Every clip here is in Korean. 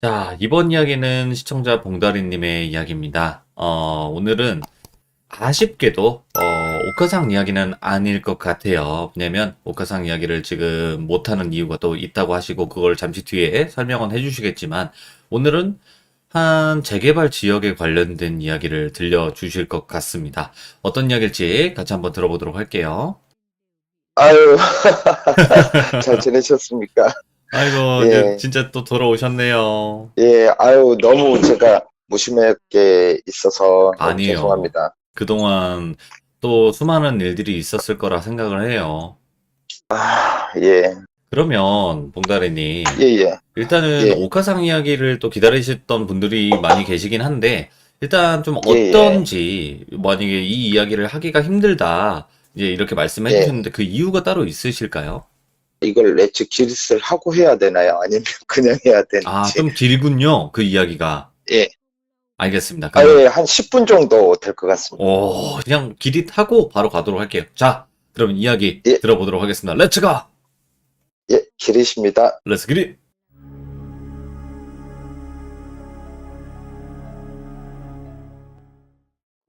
자, 이번 이야기는 시청자 봉다리님의 이야기입니다. 오늘은 아쉽게도, 오카상 이야기는 아닐 것 같아요. 왜냐면, 오카상 이야기를 지금 못하는 이유가 또 있다고 하시고, 그걸 잠시 뒤에 설명은 해주시겠지만, 오늘은 한 재개발 지역에 관련된 이야기를 들려주실 것 같습니다. 어떤 이야기일지 같이 한번 들어보도록 할게요. 아유, 잘 지내셨습니까? 아이고, 이제 예, 진짜 또 돌아오셨네요. 예, 아유, 너무 제가 무심하게 있어서 너무 아니요. 죄송합니다. 그동안 또 수많은 일들이 있었을 거라 생각을 해요. 아, 예, 그러면 봉다리님, 예, 예, 일단은 예, 오카상 이야기를 또 기다리셨던 분들이 많이 계시긴 한데, 일단 좀 예, 예, 어떤지, 만약에 이 이야기를 하기가 힘들다, 이제 이렇게 말씀해 예. 주셨는데 그 이유가 따로 있으실까요? 이걸 렛츠 기릿을 하고 해야 되나요? 아니면 그냥 해야 아, 되는지. 좀 길군요, 그 이야기가. 예, 알겠습니다. 그러면, 아예 한 10분 정도 될 것 같습니다. 그냥 기릿하고 바로 가도록 할게요. 자, 그럼 이야기 예, 들어보도록 하겠습니다. 렛츠 가! 예, 기릿입니다. 렛츠 기릿!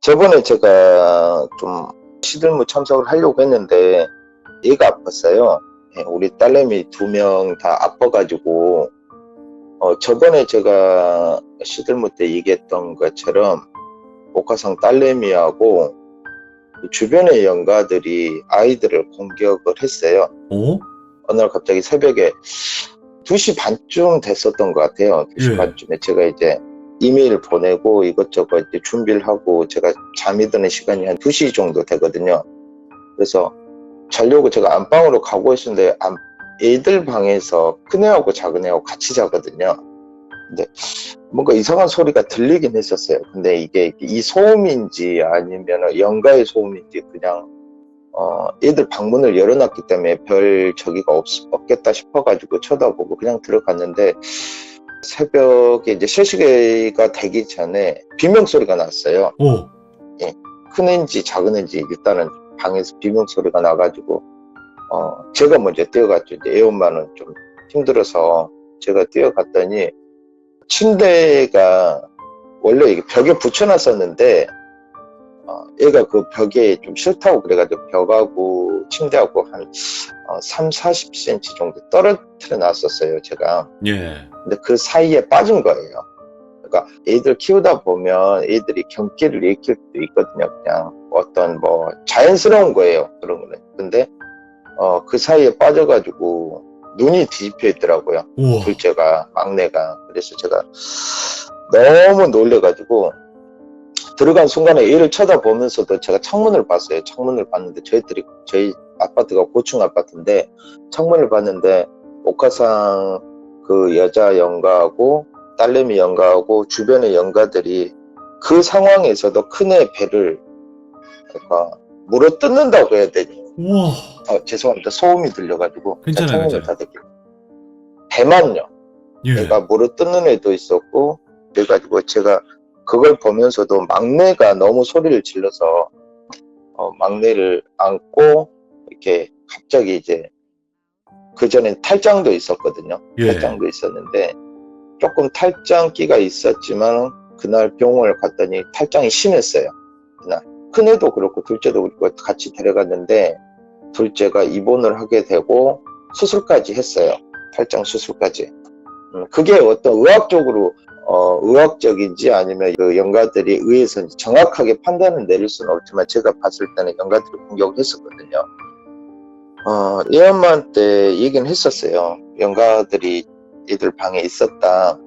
저번에 제가 좀 시들무 참석을 하려고 했는데, 얘가 아팠어요. 예, 우리 딸내미 2명 다 아파가지고, 저번에 제가 시들무 때 얘기했던 것처럼 복화상 딸내미하고 주변의 연가들이 아이들을 공격을 했어요. 오? 어느 날 갑자기 새벽에 2시 반쯤 됐었던 것 같아요. 2시 예. 반쯤에 제가 이제 이메일 보내고 이것저것 이제 준비를 하고 제가 잠이 드는 시간이 한 2시 정도 되거든요. 그래서 자려고 제가 안방으로 가고 있었는데 애들 방에서 큰애하고 작은애하고 같이 자거든요. 근데 뭔가 이상한 소리가 들리긴 했었어요. 근데 이게 이 소음인지 아니면 연가의 소음인지 그냥 애들 방문을 열어놨기 때문에 별 저기가 없겠다 싶어가지고 쳐다보고 그냥 들어갔는데 새벽에 이제 3시가 되기 전에 비명소리가 났어요. 오. 예, 큰 애인지 작은 애인지 일단은 방에서 비명소리가 나가지고 제가 먼저 뛰어갔죠. 이제 애 엄마는 좀 힘들어서 제가 뛰어갔더니 침대가 원래 이게 벽에 붙여놨었는데 얘가 그 벽에 좀 싫다고 그래가지고 벽하고 침대하고 한 3, 40cm 정도 떨어뜨려 놨었어요, 제가. 예. 근데 그 사이에 빠진 거예요. 그러니까 애들 키우다 보면 애들이 경계를 익힐 수도 있거든요. 그냥 어떤 뭐 자연스러운 거예요, 그런 거는. 근데 그 사이에 빠져가지고 눈이 뒤집혀 있더라고요. 우와. 둘째가, 막내가. 그래서 제가 너무 놀래가지고 들어간 순간에 얘를 쳐다보면서도 제가 창문을 봤어요. 창문을 봤는데 저희 아파트가 고층 아파트인데 창문을 봤는데 옥화상 그 여자 연가하고 딸내미 연가하고 주변의 연가들이 그 상황에서도 큰애 배를 그러니까 물어뜯는다고 해야 되니. 우와. 죄송합니다. 소음이 들려가지고 제가 괜찮아요, 창문을 괜찮아요. 닫을게요. 배만요. 예. 애가 물어뜯는 애도 있었고 그래가지고 제가 그걸 보면서도 막내가 너무 소리를 질러서 막내를 안고 이렇게 갑자기 이제 그전엔 탈장도 있었거든요. 예. 탈장도 있었는데 조금 탈장기가 있었지만 그날 병원을 갔더니 탈장이 심했어요. 그날 큰애도 그렇고 둘째도 그렇고 같이 데려갔는데 둘째가 입원을 하게 되고 수술까지 했어요. 탈장 수술까지. 그게 어떤 의학적인지 아니면 그 연가들이 의해서 정확하게 판단을 내릴 수는 없지만 제가 봤을 때는 연가들이 공격을 했었거든요. 얘 엄마한테 얘기는 했었어요. 연가들이 애들 방에 있었다.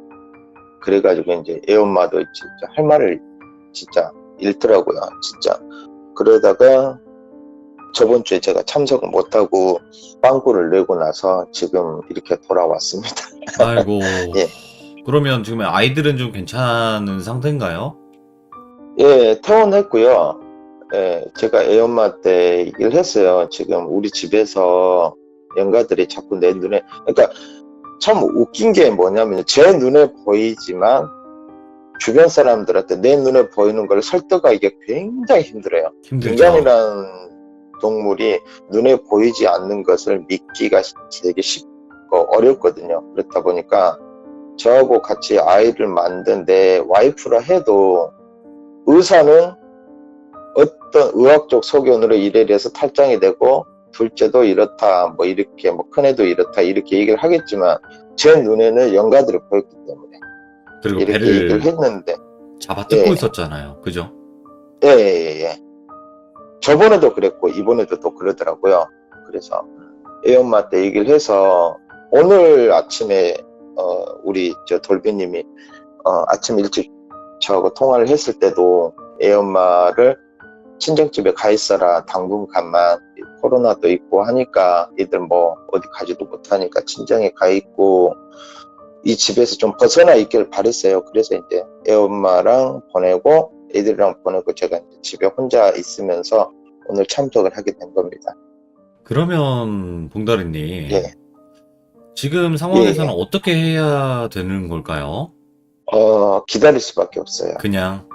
그래가지고 이제 애 엄마도 진짜 할 말을 진짜 잃더라고요. 진짜. 그러다가 저번 주에 제가 참석을 못하고 빵꾸를 내고 나서 지금 이렇게 돌아왔습니다. 아이고. 예. 그러면 지금 아이들은 좀 괜찮은 상태인가요? 예, 퇴원했고요. 예, 제가 애 엄마한테 얘기를 했어요. 지금 우리 집에서 연가들이 자꾸 내 눈에, 그러니까 참 웃긴 게 뭐냐면 제 눈에 보이지만 주변 사람들한테 내 눈에 보이는 걸 설득하기가 굉장히 힘들어요. 힘들죠. 인간이라는 동물이 눈에 보이지 않는 것을 믿기가 되게 쉽고 어렵거든요. 그렇다 보니까 저하고 같이 아이를 만든 내 와이프라 해도 의사는 어떤 의학적 소견으로 이래서 탈장이 되고 둘째도 이렇다, 뭐 이렇게, 뭐 큰애도 이렇다, 이렇게 얘기를 하겠지만 제 눈에는 영가들이 보였기 때문에 그리고 이렇게 얘기를 배를 했는데, 잡아 뜯고 예, 있었잖아요. 그죠? 예. 저번에도 그랬고 이번에도 또 그러더라고요. 그래서 애엄마한테 얘기를 해서 오늘 아침에 우리 저 돌비님이 아침 일찍 저하고 통화를 했을 때도 애엄마를 친정집에 가 있어라, 당분간만. 코로나도 있고 하니까 애들 뭐 어디 가지도 못하니까 친정에 가 있고 이 집에서 좀 벗어나 있길 바랬어요. 그래서 이제 애엄마랑 보내고 애들이랑 보내고 제가 이제 집에 혼자 있으면서 오늘 참석을 하게 된 겁니다. 그러면 봉다리님, 예, 지금 예, 상황에서는 예. 어떻게 해야 되는 걸까요? 기다릴 수밖에 없어요. 그냥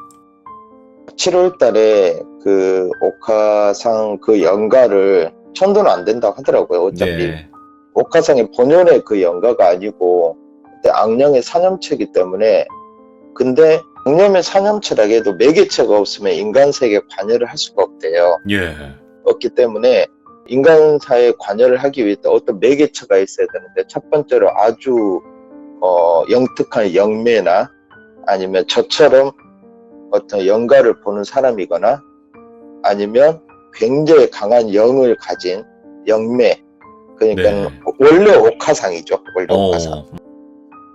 7월 달에 그 옥화상 그 연가를 천도는 안 된다고 하더라고요. 어차피 네, 옥화상의 본연의 그 연가가 아니고 악령의 사념체이기 때문에. 근데 악령의 사념체라고 해도 매개체가 없으면 인간 세계에 관여를 할 수가 없대요. 예, 없기 때문에 인간사에 관여를 하기 위해 어떤 매개체가 있어야 되는데, 첫 번째로 아주 영특한 영매나 아니면 저처럼 어떤 영가를 보는 사람이거나 아니면 굉장히 강한 영을 가진 영매, 그러니까 네, 원래 옥화상이죠. 원래 옥화상.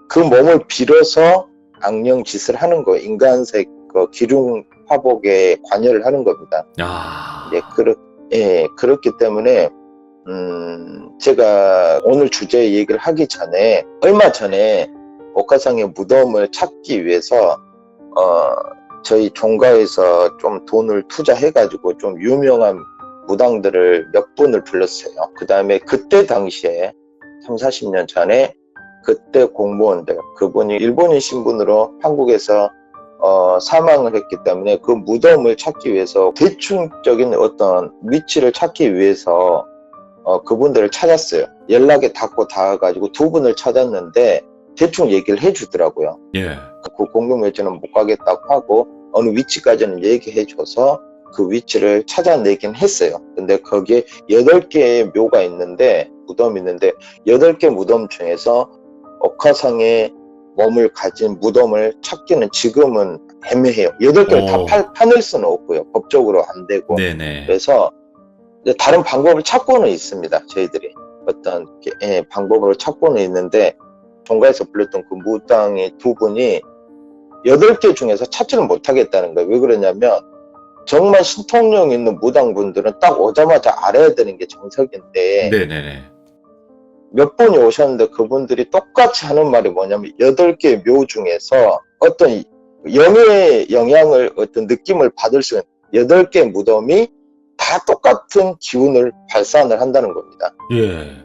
그 몸을 빌어서 악령 짓을 하는 거예요. 인간색 그 기륭 화복에 관여를 하는 겁니다. 야, 그렇기 때문에 제가 오늘 주제 얘기를 하기 전에, 얼마 전에 옥화상의 무덤을 찾기 위해서 저희 종가에서 좀 돈을 투자해가지고 좀 유명한 무당들을 몇 분을 불렀어요. 그 다음에 그때 당시에 3, 40년 전에 그때 공무원들, 그분이 일본인 신분으로 한국에서 사망을 했기 때문에 그 무덤을 찾기 위해서 대충적인 어떤 위치를 찾기 위해서 그분들을 찾았어요. 연락에 닿아가지고 두 분을 찾았는데 대충 얘기를 해주더라고요. 예, 그 공동묘지는 못 가겠다고 하고 어느 위치까지는 얘기해줘서 그 위치를 찾아내긴 했어요. 근데 거기에 8개의 묘가 있는데, 무덤이 있는데 8개 무덤 중에서 옥화상의 몸을 가진 무덤을 찾기는 지금은 애매해요. 8개를 다 파낼 수는 없고요. 법적으로 안 되고. 네네, 그래서 다른 방법을 찾고는 있습니다. 저희들이 어떤 방법으로 찾고는 있는데, 종가에서 불렀던 그 무당의 두 분이 8개 중에서 찾지를 못하겠다는 거예요. 왜 그러냐면 정말 신통력 있는 무당분들은 딱 오자마자 알아야 되는 게 정석인데, 네네네, 몇 분이 오셨는데 그분들이 똑같이 하는 말이 뭐냐면 8개 묘 중에서 어떤 영의 영향을, 어떤 느낌을 받을 수 있는 8개 무덤이 다 똑같은 기운을 발산을 한다는 겁니다. 예,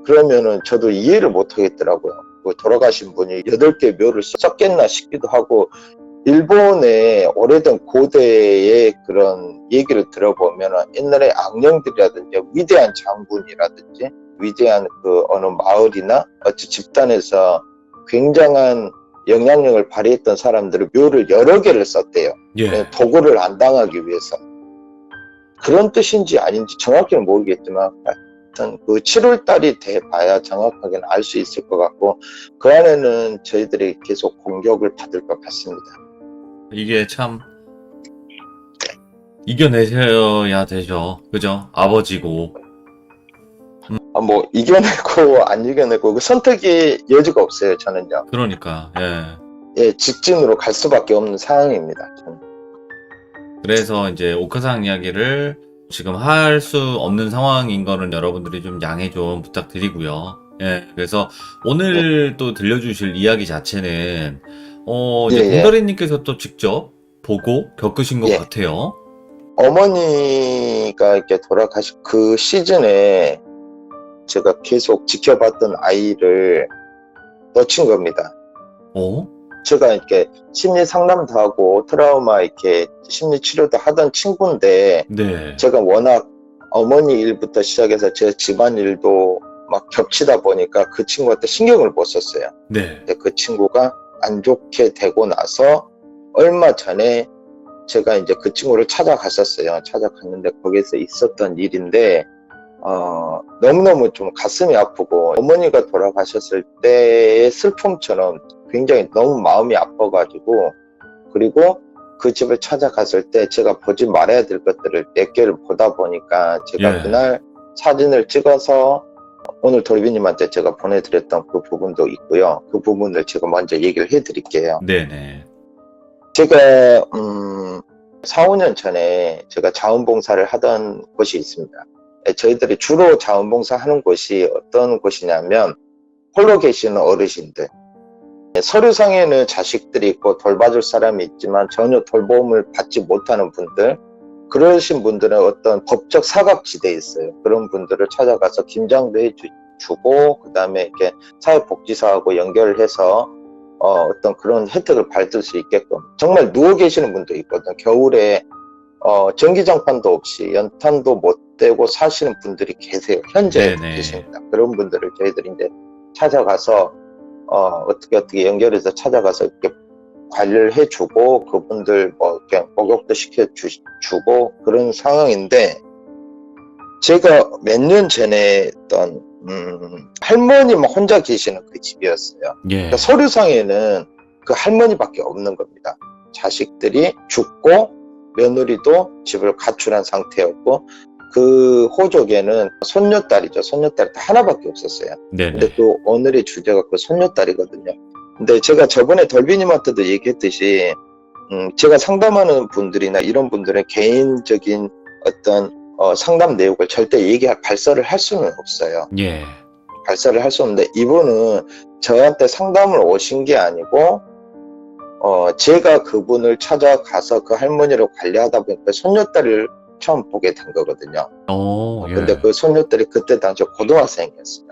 그러면은 저도 이해를 못 하겠더라고요. 그 돌아가신 분이 8개 묘를 썼겠나 싶기도 하고, 일본의 오래된 고대의 그런 얘기를 들어보면 옛날에 악령들이라든지 위대한 장군이라든지 위대한 그 어느 마을이나 어찌 집단에서 굉장한 영향력을 발휘했던 사람들은 묘를 여러 개를 썼대요. 예, 도구를 안 당하기 위해서. 그런 뜻인지 아닌지 정확히는 모르겠지만 하여튼 그 7월 달이 돼 봐야 정확하게는 알 수 있을 것 같고, 그 안에는 저희들이 계속 공격을 받을 것 같습니다. 이게 참 이겨내셔야 되죠. 그죠? 아버지고. 뭐 이겨내고 안 이겨내고 그 선택의 여지가 없어요. 저는요. 그러니까, 예. 예, 직진으로 갈 수밖에 없는 상황입니다. 저는. 그래서 이제 옥화상 이야기를 지금 할 수 없는 상황인 거는 여러분들이 좀 양해 좀 부탁드리고요. 예. 그래서 오늘 또 들려주실 이야기 자체는 이제 예, 예. 봉다리님께서 또 직접 보고 겪으신 것 예. 같아요. 어머니가 이렇게 돌아가신 그 시즌에 제가 계속 지켜봤던 아이를 놓친 겁니다. 제가 이렇게 심리 상담도 하고 트라우마 이렇게 심리 치료도 하던 친구인데, 네. 제가 워낙 어머니 일부터 시작해서 제 집안 일도 막 겹치다 보니까 그 친구한테 신경을 못 썼어요. 네. 근데 그 친구가 안 좋게 되고 나서 얼마 전에 제가 이제 그 친구를 찾아갔었어요. 찾아갔는데 거기서 있었던 일인데, 너무너무 좀 가슴이 아프고 어머니가 돌아가셨을 때의 슬픔처럼 굉장히 너무 마음이 아파가지고, 그리고 그 집을 찾아갔을 때 제가 보지 말아야 될 것들을 몇 개를 보다 보니까 제가 예. 그날 사진을 찍어서 오늘 돌비님한테 제가 보내드렸던 그 부분도 있고요. 그 부분을 제가 먼저 얘기를 해드릴게요. 네네. 제가 4, 5년 전에 제가 자원봉사를 하던 곳이 있습니다. 저희들이 주로 자원봉사 하는 곳이 어떤 곳이냐면 홀로 계시는 어르신들, 서류상에는 자식들이 있고 돌봐줄 사람이 있지만 전혀 돌봄을 받지 못하는 분들, 그러신 분들은 어떤 법적 사각지대에 있어요. 그런 분들을 찾아가서 김장도 해주고, 그 다음에 이렇게 사회복지사하고 연결을 해서 어떤 그런 혜택을 받을 수 있게끔, 정말 누워 계시는 분도 있거든. 겨울에 전기장판도 없이 연탄도 못 대고 사시는 분들이 계세요. 현재 네네. 계십니다. 그런 분들을 저희들이 이제 찾아가서 어떻게 연결해서 찾아가서 이렇게 관리를 해주고, 그분들 뭐 이렇게 목욕도 시켜주고 그런 상황인데, 제가 몇 년 전에 했던 할머니만 혼자 계시는 그 집이었어요. 예. 그러니까 서류상에는 그 할머니밖에 없는 겁니다. 자식들이 죽고 며느리도 집을 가출한 상태였고, 그 호족에는 손녀딸이죠. 손녀딸이 하나밖에 없었어요. 네네. 근데 그 오늘의 주제가 그 손녀딸이거든요. 근데 제가 저번에 덜비님한테도 얘기했듯이 제가 상담하는 분들이나 이런 분들은 개인적인 어떤 상담 내용을 절대 발설을 할 수는 없어요. 예. 발설을 할 수 없는데, 이분은 저한테 상담을 오신 게 아니고 제가 그분을 찾아가서 그 할머니를 관리하다 보니까 손녀딸을 처음 보게 된 거거든요. 예. 근데 그 손녀딸이 그때 당시 고등학생이었어요.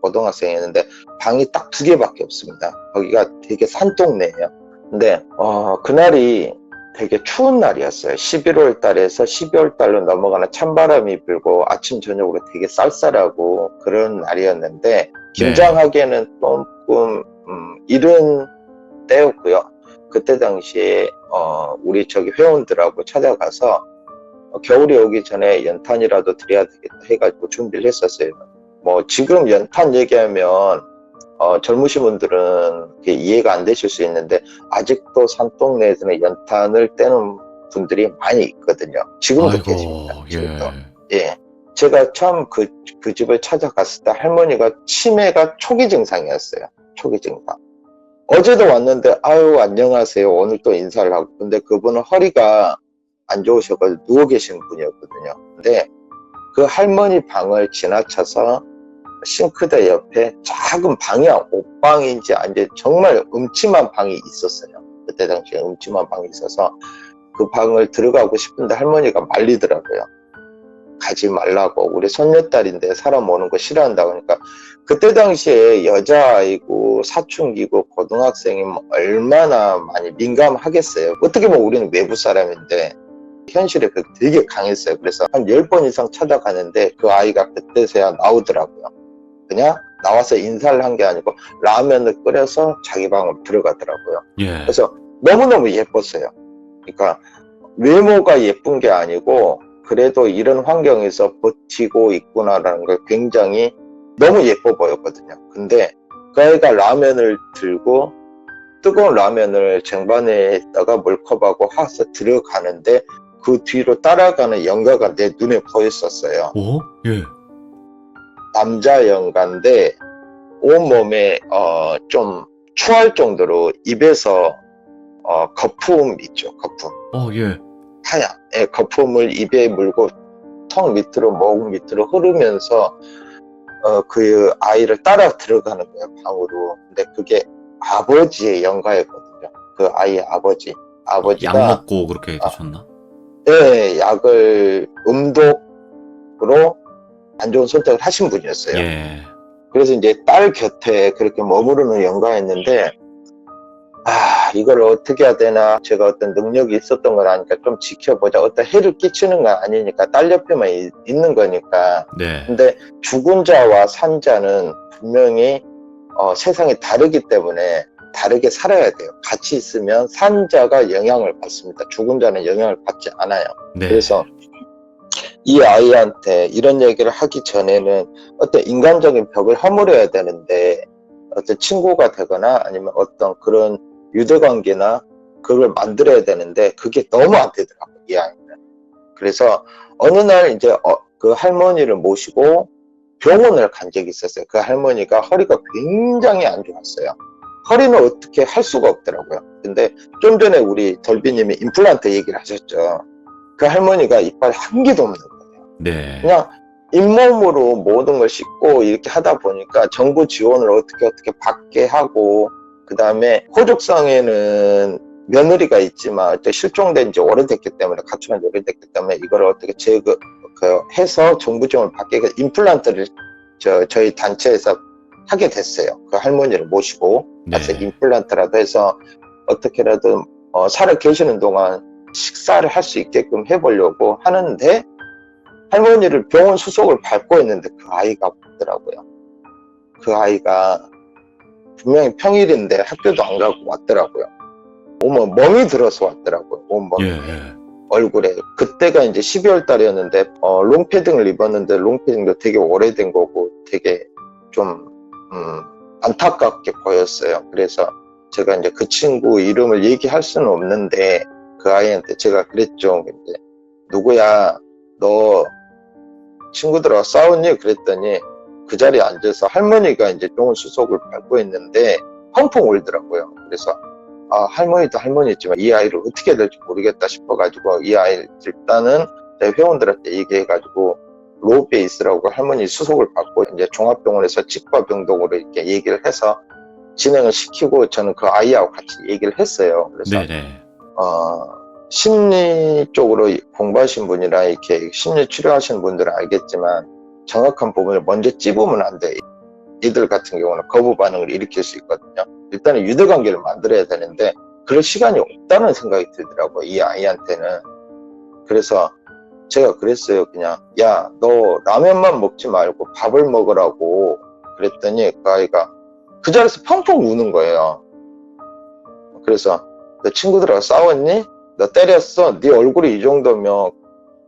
고등학생이었는데 방이 딱 2개밖에 없습니다. 거기가 되게 산동네예요. 근데 그날이 되게 추운 날이었어요. 11월 달에서 12월 달로 넘어가는 찬바람이 불고 아침 저녁으로 되게 쌀쌀하고 그런 날이었는데, 김장하기에는 조금 이른 때였고요. 그때 당시에 우리 저기 회원들하고 찾아가서 겨울이 오기 전에 연탄이라도 드려야 되겠다 해가지고 준비를 했었어요. 뭐 지금 연탄 얘기하면 젊으신 분들은 이해가 안 되실 수 있는데, 아직도 산동네에서는 연탄을 떼는 분들이 많이 있거든요. 지금도 계십니다. 지금도. 예. 제가 처음 그 집을 찾아갔을 때 할머니가 치매가 초기 증상이었어요. 초기 증상. 어제도 왔는데 아유 안녕하세요 오늘 또 인사를 하고, 근데 그분은 허리가 안 좋으셔서 누워 계신 분이었거든요. 근데 그 할머니 방을 지나쳐서 싱크대 옆에 작은 방이야, 옷방인지 아닌지 정말 음침한 방이 있었어요. 그때 당시에 음침한 방이 있어서 그 방을 들어가고 싶은데 할머니가 말리더라고요. 가지 말라고, 우리 손녀딸인데 사람 오는 거 싫어한다고. 그러니까 그때 당시에 여자아이고 사춘기고 고등학생이면 얼마나 많이 민감하겠어요. 어떻게 보면 우리는 외부 사람인데 현실에 되게 강했어요. 그래서 한 10번 이상 찾아가는데 그 아이가 그때서야 나오더라고요. 그냥 나와서 인사를 한 게 아니고 라면을 끓여서 자기 방으로 들어가더라고요. 예. 그래서 너무너무 예뻤어요. 그러니까 외모가 예쁜 게 아니고 그래도 이런 환경에서 버티고 있구나라는 걸 굉장히 너무 예뻐 보였거든요. 근데 그 아이가 라면을 들고 뜨거운 라면을 쟁반에다가 물컵하고 화서 들어가는데 그 뒤로 따라가는 영가가 내 눈에 보였었어요. 오? 예. 남자 영가인데 온몸에 좀 추할 정도로 입에서 거품 있죠. 거품. 예. 하얀 거품을 입에 물고 턱 밑으로 목 밑으로 흐르면서 그 아이를 따라 들어가는 거예요, 방으로. 근데 그게 아버지의 영가였거든요. 그 아이의 아버지가 약 먹고 그렇게 되셨나? 네, 약을 음독으로 안 좋은 선택을 하신 분이었어요. 예. 그래서 이제 딸 곁에 그렇게 머무르는 영가였는데, 이걸 어떻게 해야 되나, 제가 어떤 능력이 있었던 걸 아니까 좀 지켜보자. 어떤 해를 끼치는 건 아니니까, 딸 옆에만 있는 거니까. 네. 근데 죽은 자와 산 자는 분명히 세상이 다르기 때문에 다르게 살아야 돼요. 같이 있으면 산 자가 영향을 받습니다. 죽은 자는 영향을 받지 않아요. 네. 그래서 이 아이한테 이런 얘기를 하기 전에는 어떤 인간적인 벽을 허물어야 되는데, 어떤 친구가 되거나 아니면 어떤 그런 유대관계나 그걸 만들어야 되는데 그게 너무 안 되더라고요, 이 아이는. 그래서 어느 날 이제 그 할머니를 모시고 병원을 간 적이 있었어요. 그 할머니가 허리가 굉장히 안 좋았어요. 허리는 어떻게 할 수가 없더라고요. 근데 좀 전에 우리 덜비님이 임플란트 얘기를 하셨죠. 그 할머니가 이빨 한 개도 없는 거예요. 네. 그냥 잇몸으로 모든 걸 씻고 이렇게 하다 보니까 정부 지원을 어떻게 받게 하고, 그 다음에 호족상에는 며느리가 있지만 실종된 지 오래됐기 때문에, 가출한 지 오래됐기 때문에 이걸 어떻게 해서 정부 지원을 받게 해서 임플란트를 저희 단체에서 하게 됐어요. 그 할머니를 모시고 가서 네. 임플란트라도 해서 어떻게라도 살아 계시는 동안 식사를 할 수 있게끔 해보려고 하는데, 할머니를 병원 수속을 밟고 있는데 그 아이가 왔더라고요. 그 아이가 분명히 평일인데 학교도 안 가고 왔더라고요. 몸은 멍이 들어서 왔더라고요. 온몸 예. 얼굴에. 그때가 이제 12월 달이었는데 롱패딩을 입었는데 롱패딩도 되게 오래된 거고 되게 좀 안타깝게 보였어요. 그래서 제가 이제 그 친구 이름을 얘기할 수는 없는데 그 아이한테 제가 그랬죠. 근데 누구야, 너 친구들하고 싸웠니? 그랬더니 그 자리에 앉아서 할머니가 이제 병원 수속을 밟고 있는데 펑펑 울더라고요. 그래서 할머니도 할머니지만 이 아이를 어떻게 해야 될지 모르겠다 싶어가지고, 이 아이를 일단은 내 회원들한테 얘기해가지고 로비에 있으라고 할머니 수속을 받고 이제 종합병원에서 치과병동으로 이렇게 얘기를 해서 진행을 시키고, 저는 그 아이하고 같이 얘기를 했어요. 그래서 네네. 심리 쪽으로 공부하신 분이라 이렇게 심리 치료하시는 분들은 알겠지만 정확한 부분을 먼저 찝으면 안 돼. 이들 같은 경우는 거부 반응을 일으킬 수 있거든요. 일단은 유대관계를 만들어야 되는데 그럴 시간이 없다는 생각이 들더라고요, 이 아이한테는. 그래서 제가 그랬어요. 그냥, 야, 너 라면만 먹지 말고 밥을 먹으라고 그랬더니 그 아이가 그 자리에서 펑펑 우는 거예요. 그래서 너 친구들하고 싸웠니? 너 때렸어? 네 얼굴이 이 정도면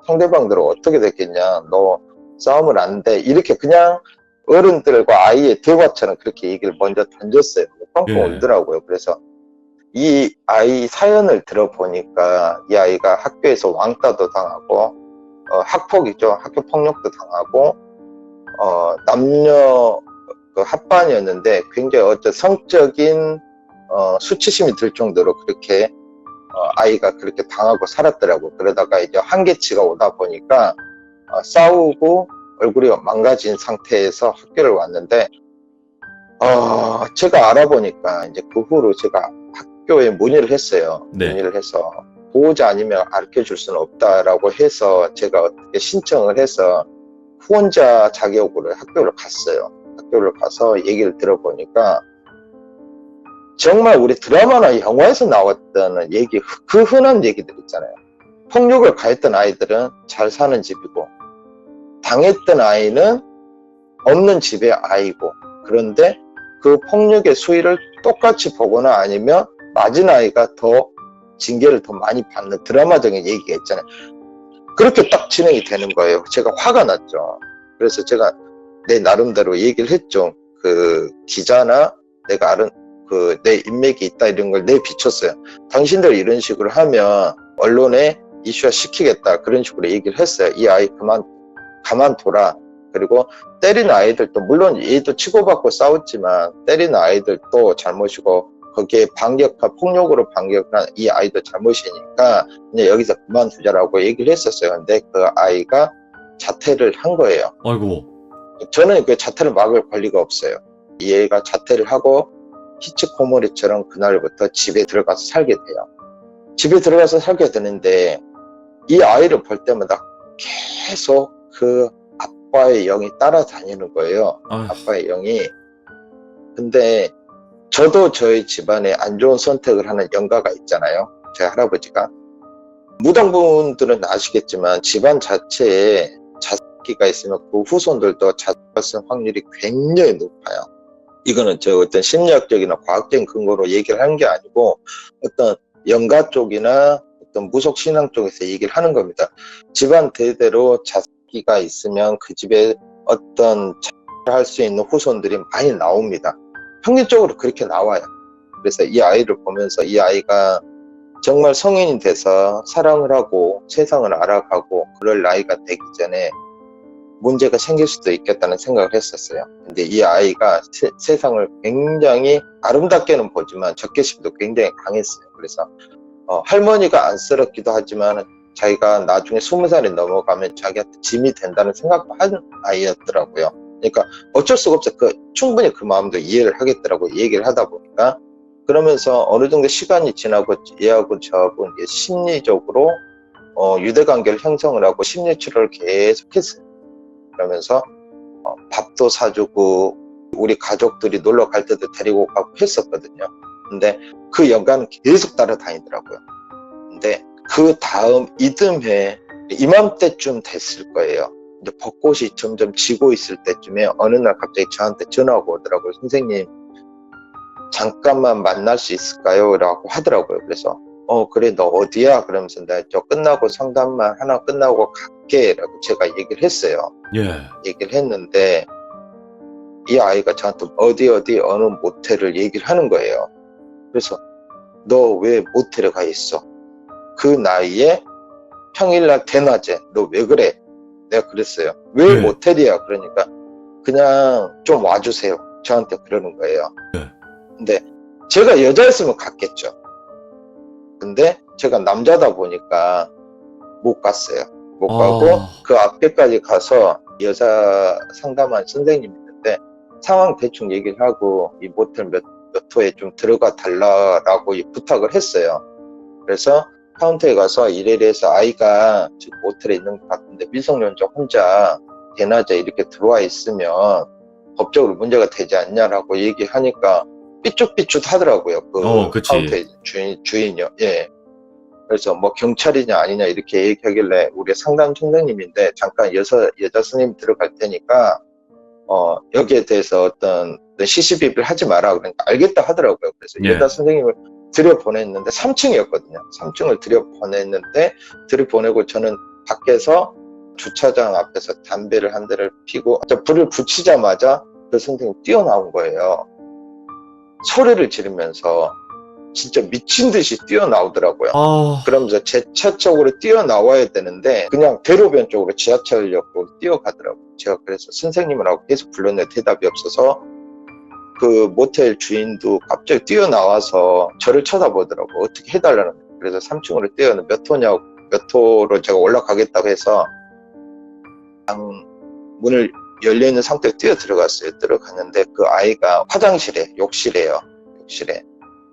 상대방들은 어떻게 됐겠냐? 너 싸우면 안 돼. 이렇게 그냥 어른들과 아이의 대화처럼 그렇게 얘기를 먼저 던졌어요. 펑펑 예. 울더라고요. 그래서 이 아이 사연을 들어보니까 이 아이가 학교에서 왕따도 당하고 학폭이죠. 학교 폭력도 당하고 남녀 그 합반이었는데 굉장히 어떤 성적인 수치심이 들 정도로 그렇게 아이가 그렇게 당하고 살았더라고. 그러다가 이제 한계치가 오다 보니까 싸우고 얼굴이 망가진 상태에서 학교를 왔는데 제가 알아보니까 이제 그 후로 제가 학교에 문의를 했어요. 네. 문의를 해서 보호자 아니면 가르쳐 줄 수는 없다라고 해서 제가 어떻게 신청을 해서 후원자 자격으로 학교를 갔어요. 학교를 가서 얘기를 들어보니까 정말 우리 드라마나 영화에서 나왔던 얘기, 그 흔한 얘기들 있잖아요. 폭력을 가했던 아이들은 잘 사는 집이고 당했던 아이는 없는 집의 아이고, 그런데 그 폭력의 수위를 똑같이 보거나 아니면 맞은 아이가 더 징계를 더 많이 받는 드라마적인 얘기가 있잖아요. 그렇게 딱 진행이 되는 거예요. 제가 화가 났죠. 그래서 제가 내 나름대로 얘기를 했죠. 그 기자나 내가 아는 내 인맥이 있다 이런 걸 내비쳤어요. 당신들 이런 식으로 하면 언론에 이슈화 시키겠다, 그런 식으로 얘기를 했어요. 이 아이 가만둬라. 그리고 때리는 아이들도 물론 얘도 치고받고 싸웠지만 때리는 아이들도 잘못이고 거기에 폭력으로 반격한 이 아이도 잘못이니까 그냥 여기서 그만두자라고 얘기를 했었어요. 근데 그 아이가 자퇴를 한 거예요. 아이고. 저는 그 자퇴를 막을 권리가 없어요. 이 애가 자퇴를 하고 히치코모리처럼 그날부터 집에 들어가서 살게 돼요. 집에 들어가서 살게 되는데 이 아이를 볼 때마다 계속 그 아빠의 영이 따라다니는 거예요. 아휴. 아빠의 영이. 근데 저도 저희 집안에 안 좋은 선택을 하는 영가가 있잖아요. 제 할아버지가. 무당분들은 아시겠지만 집안 자체에 자식기가 있으면 그 후손들도 자식 발생 확률이 굉장히 높아요. 이거는 저 어떤 심리학적이나 과학적인 근거로 얘기를 하는 게 아니고 어떤 영가 쪽이나 어떤 무속 신앙 쪽에서 얘기를 하는 겁니다. 집안 대대로 자식기가 있으면 그 집에 어떤 할 수 있는 후손들이 많이 나옵니다. 평균적으로 그렇게 나와요. 그래서 이 아이를 보면서 이 아이가 정말 성인이 돼서 사랑을 하고 세상을 알아가고 그럴 나이가 되기 전에 문제가 생길 수도 있겠다는 생각을 했었어요. 근데 이 아이가 세상을 굉장히 아름답게는 보지만 적개심도 굉장히 강했어요. 그래서 할머니가 안쓰럽기도 하지만 자기가 나중에 20살이 넘어가면 자기한테 짐이 된다는 생각도 하는 아이였더라고요. 그러니까 어쩔 수가 없어요. 충분히 그 마음도 이해를 하겠더라고요. 얘기를 하다 보니까. 그러면서 어느 정도 시간이 지나고 얘하고 저하고 심리적으로 유대관계를 형성을 하고 심리치료를 계속했어요. 그러면서 밥도 사주고 우리 가족들이 놀러 갈 때도 데리고 가고 했었거든요. 근데 그 연간은 계속 따라다니더라고요. 근데 그 다음 이듬해 이맘때쯤 됐을 거예요. 이제 벚꽃이 점점 지고 있을 때쯤에 어느 날 갑자기 저한테 전화가 오더라고요. 선생님 잠깐만 만날 수 있을까요? 라고 하더라고요. 그래서 그래 너 어디야? 그러면서 내가 저 끝나고 상담만 하나 끝나고 갈게 라고 제가 얘기를 했어요. 예. 얘기를 했는데 이 아이가 저한테 어디 어느 모텔을 얘기를 하는 거예요. 그래서 너 왜 모텔에 가 있어? 그 나이에 평일날 대낮에 너 왜 그래? 내가 그랬어요. 왜 네. 모텔이야? 그러니까 그냥 좀 와주세요. 저한테 그러는 거예요. 네. 근데 제가 여자였으면 갔겠죠. 근데 제가 남자다 보니까 못 갔어요. 못 가고 그 앞에까지 가서 여자 상담한 선생님이 있는데 상황 대충 얘기를 하고 이 모텔 몇 호에 좀 들어가 달라라고 부탁을 했어요. 그래서 카운터에 가서 이래서 아이가 지금 모텔에 있는 것 같은데 미성년자 혼자 대낮에 이렇게 들어와 있으면 법적으로 문제가 되지 않냐라고 얘기하니까 삐쭉삐쭉 하더라고요. 그치. 카운터의 주인이요. 예. 그래서 뭐 경찰이냐 아니냐 이렇게 얘기하길래 우리 상담 선생님인데 잠깐 여자 선생님 들어갈 테니까 여기에 대해서 어떤 시시비비를 하지 마라. 그러니까 알겠다 하더라고요. 그래서 예. 여자 선생님을 들여보냈는데 3층이었거든요. 3층을 들여보냈는데 들여보내고 저는 밖에서 주차장 앞에서 담배를 한 대를 피고 불을 붙이자마자 그 선생님이 뛰어나온 거예요. 소리를 지르면서 진짜 미친 듯이 뛰어나오더라고요. 그러면서 제 차 쪽으로 뛰어나와야 되는데 그냥 대로변 쪽으로 지하철역으로 뛰어가더라고요. 제가 그래서 선생님을 하고 계속 불렀는데 대답이 없어서 그 모텔 주인도 갑자기 뛰어나와서 저를 쳐다보더라고요. 어떻게 해달라는 거예요. 그래서 3층으로 뛰어는 몇 호로 제가 올라가겠다고 해서 문을 열려있는 상태로 뛰어 들어갔어요. 들어갔는데 그 아이가 화장실에 욕실에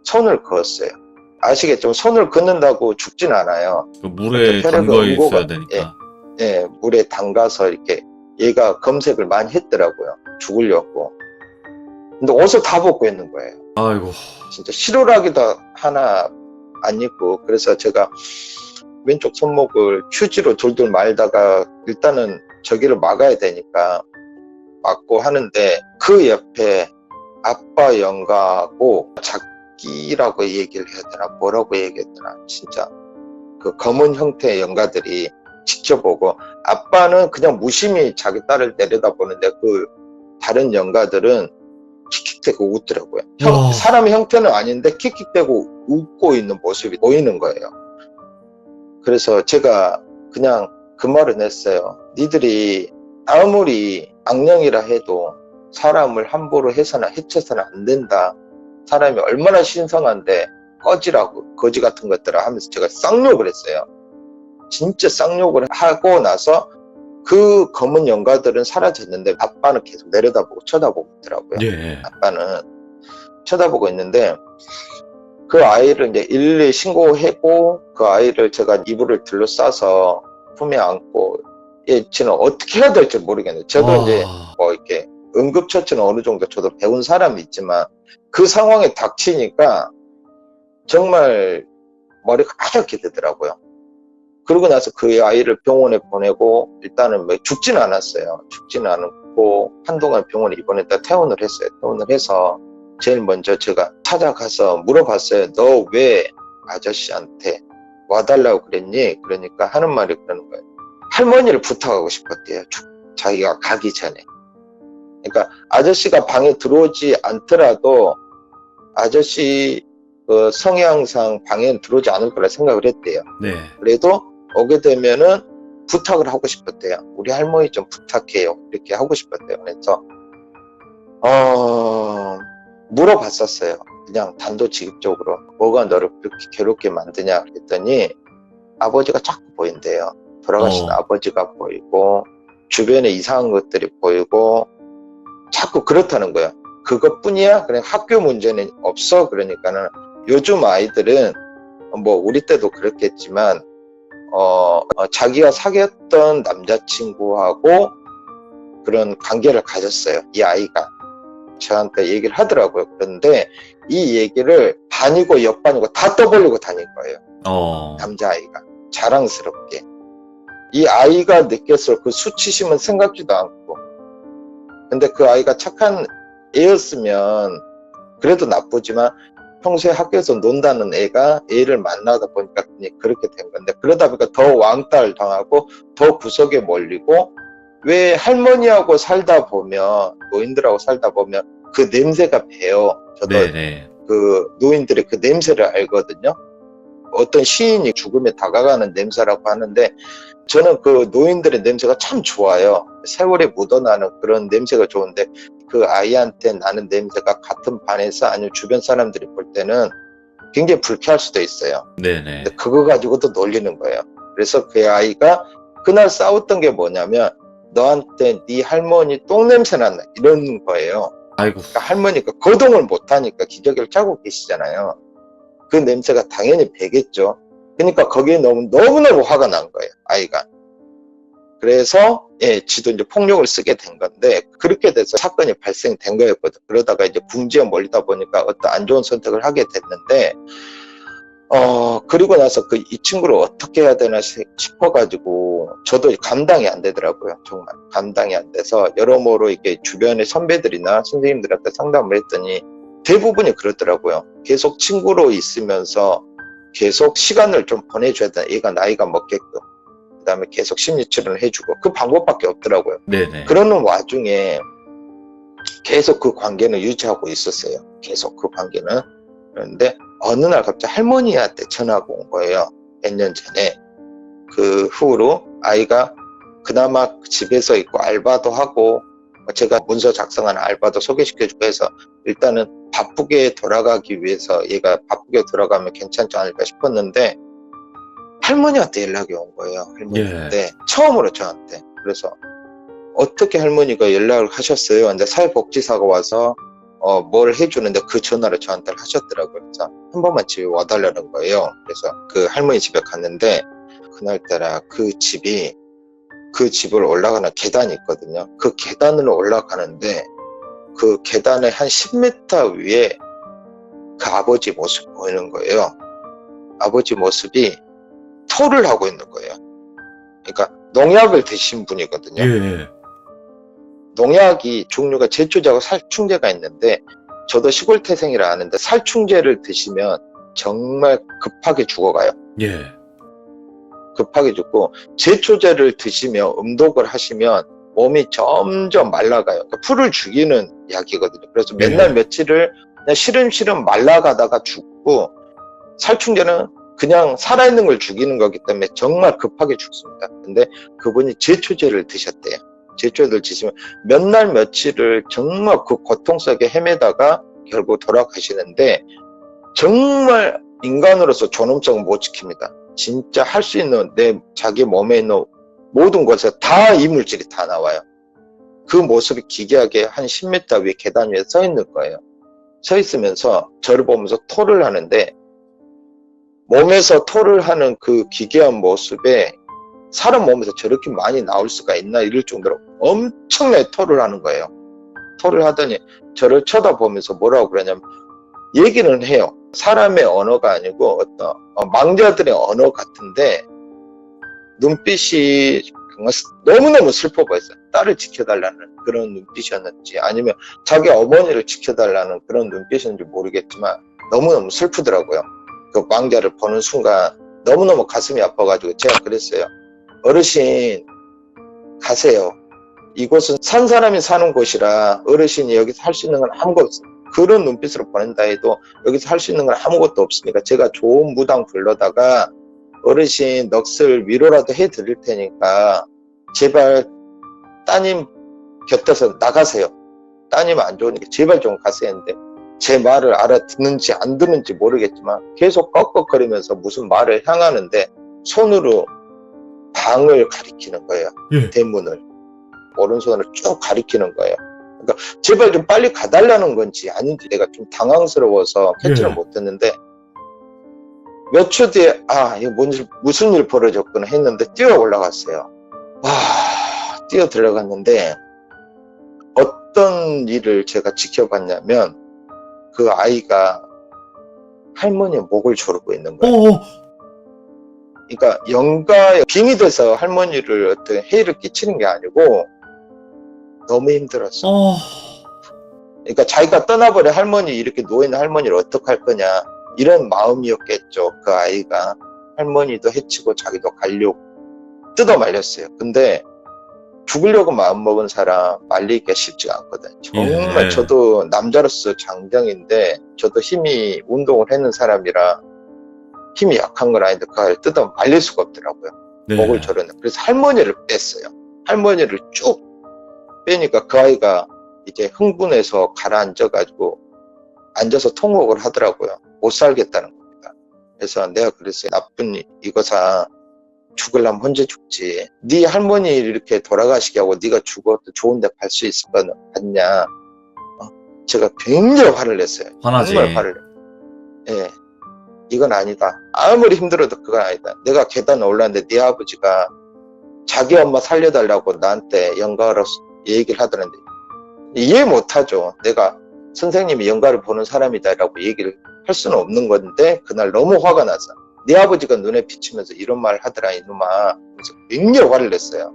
손을 그었어요. 아시겠지만 손을 긋는다고 죽진 않아요. 그 물에 담궈 있어야 되니까. 예, 물에 담가서 이렇게 얘가 검색을 많이 했더라고요. 죽으려고. 근데 옷을 다 벗고 있는 거예요. 아이고. 진짜 실오라기도 하나 안 입고. 그래서 제가 왼쪽 손목을 휴지로 돌돌 말다가 일단은 저기를 막아야 되니까 막고 하는데 그 옆에 아빠 영가하고 작기라고 얘기를 해야 되나 뭐라고 얘기했더라. 진짜 그 검은 형태의 영가들이 지켜보고 아빠는 그냥 무심히 자기 딸을 내려다보는데 그 다른 영가들은 킥킥대고 웃더라고요. 사람의 형태는 아닌데 킥킥대고 웃고 있는 모습이 보이는 거예요. 그래서 제가 그냥 그 말을 했어요. 니들이 아무리 악령이라 해도 사람을 함부로 해서나 해쳐서는 안 된다. 사람이 얼마나 신성한데 꺼지라고 거지 같은 것들을 하면서 제가 쌍욕을 했어요. 진짜 쌍욕을 하고 나서 그 검은 영가들은 사라졌는데 아빠는 계속 내려다보고 쳐다보고 있더라고요. 예. 아빠는 쳐다보고 있는데 그 아이를 이제 112 신고했고 그 아이를 제가 이불을 둘러싸서 품에 안고 얘 지는 어떻게 해야 될지 모르겠네요. 저도 이제 뭐 이렇게 응급처치는 어느 정도 저도 배운 사람이 있지만 그 상황에 닥치니까 정말 머리가 하얗게 되더라고요. 그러고 나서 그 아이를 병원에 보내고 일단은 뭐 죽지는 않았어요. 죽지는 않고 한동안 병원에 입원했다 퇴원을 했어요. 퇴원을 해서 제일 먼저 제가 찾아가서 물어봤어요. 너 왜 아저씨한테 와달라고 그랬니? 그러니까 하는 말이 그러는 거예요. 할머니를 부탁하고 싶었대요. 자기가 가기 전에. 그러니까 아저씨가 방에 들어오지 않더라도 아저씨 그 성향상 방에 들어오지 않을 거라 생각을 했대요. 네. 그래도 오게 되면은 부탁을 하고 싶었대요. 우리 할머니 좀 부탁해요. 이렇게 하고 싶었대요. 그래서 물어봤었어요. 그냥 단도직입적으로 뭐가 너를 그렇게 괴롭게 만드냐 그랬더니 아버지가 자꾸 보인대요. 돌아가신 아버지가 보이고 주변에 이상한 것들이 보이고 자꾸 그렇다는 거예요. 그것뿐이야? 그냥 학교 문제는 없어? 그러니까는 요즘 아이들은 뭐 우리 때도 그렇겠지만 자기가 사귀었던 남자친구하고 그런 관계를 가졌어요. 이 아이가 저한테 얘기를 하더라고요. 그런데 이 얘기를 반이고 옆반이고 다 떠벌리고 다닐 거예요. 남자아이가 자랑스럽게. 이 아이가 느꼈을 그 수치심은 생각지도 않고. 근데 그 아이가 착한 애였으면 그래도 나쁘지만 평소에 학교에서 논다는 애가 애를 만나다 보니까 그렇게 된 건데, 그러다 보니까 더 왕따를 당하고 더 구석에 몰리고, 왜 할머니하고 살다 보면, 노인들하고 살다 보면 그 냄새가 배요. 저도 네네. 그 노인들의 그 냄새를 알거든요. 어떤 시인이 죽음에 다가가는 냄새라고 하는데, 저는 그 노인들의 냄새가 참 좋아요. 세월에 묻어나는 그런 냄새가 좋은데, 그 아이한테 나는 냄새가 같은 반에서 아니면 주변 사람들이 볼 때는 굉장히 불쾌할 수도 있어요. 네네. 근데 그거 가지고도 놀리는 거예요. 그래서 그 아이가 그날 싸웠던 게 뭐냐면, 너한테 네 할머니 똥냄새 난다 이런 거예요. 아이고. 그러니까 할머니가 거동을 못하니까 기저귀를 차고 계시잖아요. 그 냄새가 당연히 배겠죠. 그러니까 거기에 너무너무 화가 난 거예요, 아이가. 그래서 지도 이제 폭력을 쓰게 된 건데, 그렇게 돼서 사건이 발생된 거였거든. 그러다가 이제 궁지에 몰리다 보니까 어떤 안 좋은 선택을 하게 됐는데, 그리고 나서 이 친구를 어떻게 해야 되나 싶어가지고 저도 감당이 안 되더라고요. 정말 감당이 안 돼서 여러모로 이렇게 주변의 선배들이나 선생님들한테 상담을 했더니 대부분이 그러더라고요. 계속 친구로 있으면서 계속 시간을 좀 보내줘야 돼. 얘가 나이가 먹게끔. 그 다음에 계속 심리치료를 해주고, 그 방법밖에 없더라고요. 네네. 그러는 와중에 계속 그 관계는 유지하고 있었어요. 계속 그 관계는. 그런데 어느 날 갑자기 할머니한테 전화가 온 거예요. 몇 년 전에. 그 후로 아이가 그나마 집에서 있고 알바도 하고, 제가 문서 작성하는 알바도 소개시켜주고 해서 일단은 바쁘게 돌아가기 위해서 얘가 바쁘게 돌아가면 괜찮지 않을까 싶었는데, 할머니한테 연락이 온 거예요. 할머니한테. 처음으로 저한테. 그래서 어떻게 할머니가 연락을 하셨어요? 근데 사회복지사가 와서 뭘 해주는데 그 전화를 저한테 하셨더라고요. 그래서 한 번만 집에 와달라는 거예요. 그래서 그 할머니 집에 갔는데, 그날따라 그 집을 올라가는 계단이 있거든요. 그 계단으로 올라가는데 그 계단의 한 10m 위에 그 아버지 모습이 보이는 거예요. 아버지 모습이 토를 하고 있는 거예요. 그러니까 농약을 드신 분이거든요. 예. 농약이 종류가 제초제하고 살충제가 있는데, 저도 시골 태생이라 아는데 살충제를 드시면 정말 급하게 죽어가요. 예. 급하게 죽고, 제초제를 드시며 음독을 하시면 몸이 점점 말라가요. 그러니까 풀을 죽이는 약이거든요. 그래서 맨날 며칠을 그냥 시름시름 말라가다가 죽고, 살충제는 그냥 살아있는 걸 죽이는 거기 때문에 정말 급하게 죽습니다. 근데 그분이 제초제를 드셨대요. 제초제를 드시면 몇 날 며칠을 정말 그 고통 속에 헤매다가 결국 돌아가시는데, 정말 인간으로서 존엄성을 못 지킵니다. 진짜 할 수 있는 자기 몸에 있는 모든 곳에 다 이물질이 다 나와요. 그 모습이 기괴하게 한 10m 위에 계단 위에 서 있는 거예요. 서 있으면서 저를 보면서 토를 하는데, 몸에서 토를 하는 그 기괴한 모습에 사람 몸에서 저렇게 많이 나올 수가 있나 이럴 정도로 엄청나게 토를 하는 거예요. 토를 하더니 저를 쳐다보면서 뭐라고 그러냐면 얘기는 해요. 사람의 언어가 아니고 어떤 망자들의 언어 같은데 눈빛이 정말 너무너무 슬퍼 보였어요. 딸을 지켜달라는 그런 눈빛이었는지 아니면 자기 어머니를 지켜달라는 그런 눈빛이었는지 모르겠지만 너무너무 슬프더라고요. 그 망자를 보는 순간 너무너무 가슴이 아파가지고 제가 그랬어요. 어르신 가세요. 이곳은 산 사람이 사는 곳이라 어르신이 여기서 할 수 있는 건 아무것도 없어요. 그런 눈빛으로 보낸다 해도 여기서 할 수 있는 건 아무것도 없으니까 제가 좋은 무당 불러다가 어르신 넋을 위로라도 해드릴 테니까 제발 따님 곁에서 나가세요. 따님 안 좋으니까 제발 좀 가세요 했는데 제 말을 알아듣는지 안 듣는지 모르겠지만 계속 꺽꺽거리면서 무슨 말을 향하는데 손으로 방을 가리키는 거예요. 예. 대문을 오른손으로 쭉 가리키는 거예요. 그러니까 제발 좀 빨리 가달라는 건지 아닌지 내가 좀 당황스러워서 캐치를 예. 못했는데 몇 초 뒤에 이거 무슨 일 벌어졌구나 했는데 뛰어 올라갔어요. 와, 뛰어 들어갔는데 어떤 일을 제가 지켜봤냐면 그 아이가 할머니의 목을 조르고 있는 거예요. 그러니까 영가에 빙이 돼서 할머니를 어떤 해를 끼치는 게 아니고 너무 힘들었어. 그러니까 자기가 떠나버려 할머니 이렇게 누워있는 할머니를 어떡할 거냐 이런 마음이었겠죠. 그 아이가 할머니도 해치고 자기도 가려고 뜯어 말렸어요. 근데 죽으려고 마음먹은 사람 말리기가 쉽지가 않거든요. 정말 예. 저도 남자로서 장정인데 저도 힘이 운동을 했는 사람이라 힘이 약한 건 아닌데 그 아이를 뜯어 말릴 수가 없더라고요. 네. 목을 조르는. 그래서 할머니를 뺐어요. 할머니를 쭉 빼니까 그 아이가 이제 흥분해서 가라앉아가지고 앉아서 통곡을 하더라고요. 못 살겠다는 겁니다. 그래서 내가 그랬어요. 나쁜 이거사 죽으려면 혼자 죽지. 네 할머니 이렇게 돌아가시게 하고 네가 죽어도 좋은 데 갈 수 있을 거 같냐. 제가 굉장히 화를 냈어요. 화나지. 정말 화를 냈어요. 예. 이건 아니다. 아무리 힘들어도 그건 아니다. 내가 계단 올랐는데 네 아버지가 자기 엄마 살려달라고 나한테 영가로 얘기를 하더는데 이해 못하죠. 내가 선생님이 영가를 보는 사람이다라고 얘기를 할 수는 없는 건데 그날 너무 화가 나서 네 아버지가 눈에 비치면서 이런 말을 하더라 이놈아. 그래서 굉장히 화를 냈어요.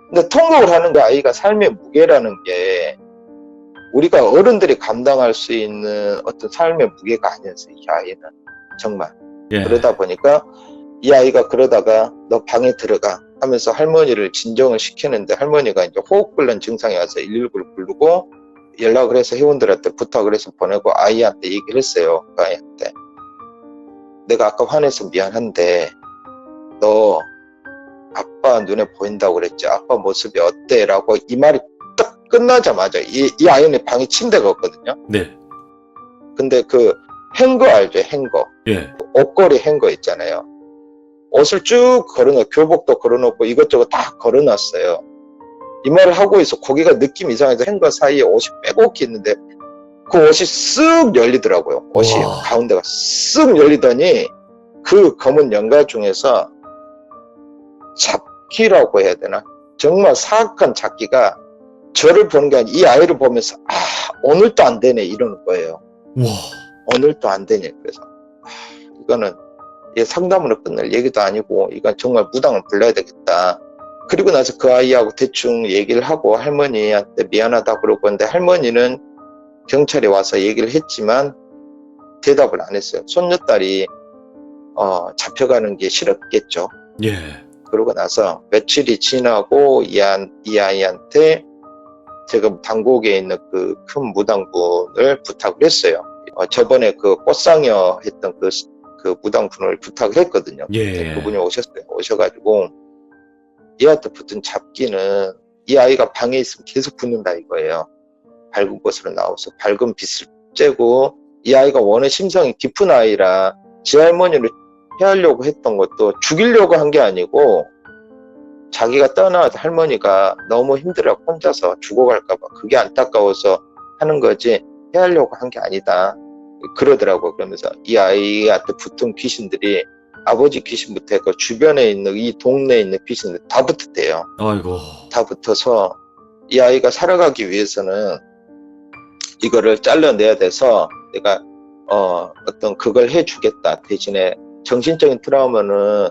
근데 통곡을 하는 게 아이가 삶의 무게라는 게 우리가 어른들이 감당할 수 있는 어떤 삶의 무게가 아니었어요. 이 아이는 정말. 예. 그러다 보니까 이 아이가 그러다가 너 방에 들어가 하면서 할머니를 진정을 시키는데 할머니가 이제 호흡곤란 증상이 와서 119를 부르고 연락을 해서 회원들한테 부탁을 해서 보내고 아이한테 얘기를 했어요. 그 아이한테. 내가 아까 화내서 미안한데 너 아빠 눈에 보인다고 그랬지. 아빠 모습이 어때? 라고 이 말이 딱 끝나자마자 이 아이는 방에 침대가 없거든요. 네. 근데 그 행거 알죠? 행거. 예. 옷걸이 행거 있잖아요. 옷을 쭉 걸어놓고 교복도 걸어놓고 이것저것 다 걸어놨어요. 이 말을 하고 있어. 거기가 느낌 이상해서 행거 사이에 옷이 빼곡히 있는데 그 옷이 쓱 열리더라고요. 옷이 와. 가운데가 쓱 열리더니 그 검은 연가 중에서 잡기라고 해야 되나? 정말 사악한 잡기가 저를 보는 게 아니라 이 아이를 보면서 오늘도 안 되네 이러는 거예요. 와. 오늘도 안 되네. 그래서 이거는 상담으로 끝낼 얘기도 아니고 이건 정말 무당을 불러야 되겠다. 그리고 나서 그 아이하고 대충 얘기를 하고 할머니한테 미안하다 그러고 근데 할머니는 경찰에 와서 얘기를 했지만 대답을 안 했어요. 손녀딸이 잡혀가는 게 싫었겠죠. 예. 그러고 나서 며칠이 지나고 이 아이한테 제가 당국에 있는 그 큰 무당분을 부탁을 했어요. 저번에 그 꽃상여 했던 그 무당분을 부탁을 했거든요. 예. 그분이 오셨어요. 오셔가지고 얘한테 붙은 잡기는 이 아이가 방에 있으면 계속 붙는다 이거예요. 밝은 곳으로 나와서 밝은 빛을 쬐고 이 아이가 워낙 심성이 깊은 아이라 지 할머니를 해하려고 했던 것도 죽이려고 한 게 아니고 자기가 떠나 할머니가 너무 힘들어 혼자서 죽어갈까봐 그게 안타까워서 하는 거지 해하려고 한 게 아니다 그러더라고요. 그러면서 이 아이한테 붙은 귀신들이 아버지 귀신부터 해서 주변에 있는 이 동네에 있는 귀신들 다 붙었대요. 아이고. 다 붙어서 이 아이가 살아가기 위해서는 이거를 잘라내야 돼서 내가 어떤 그걸 해주겠다. 대신에 정신적인 트라우마는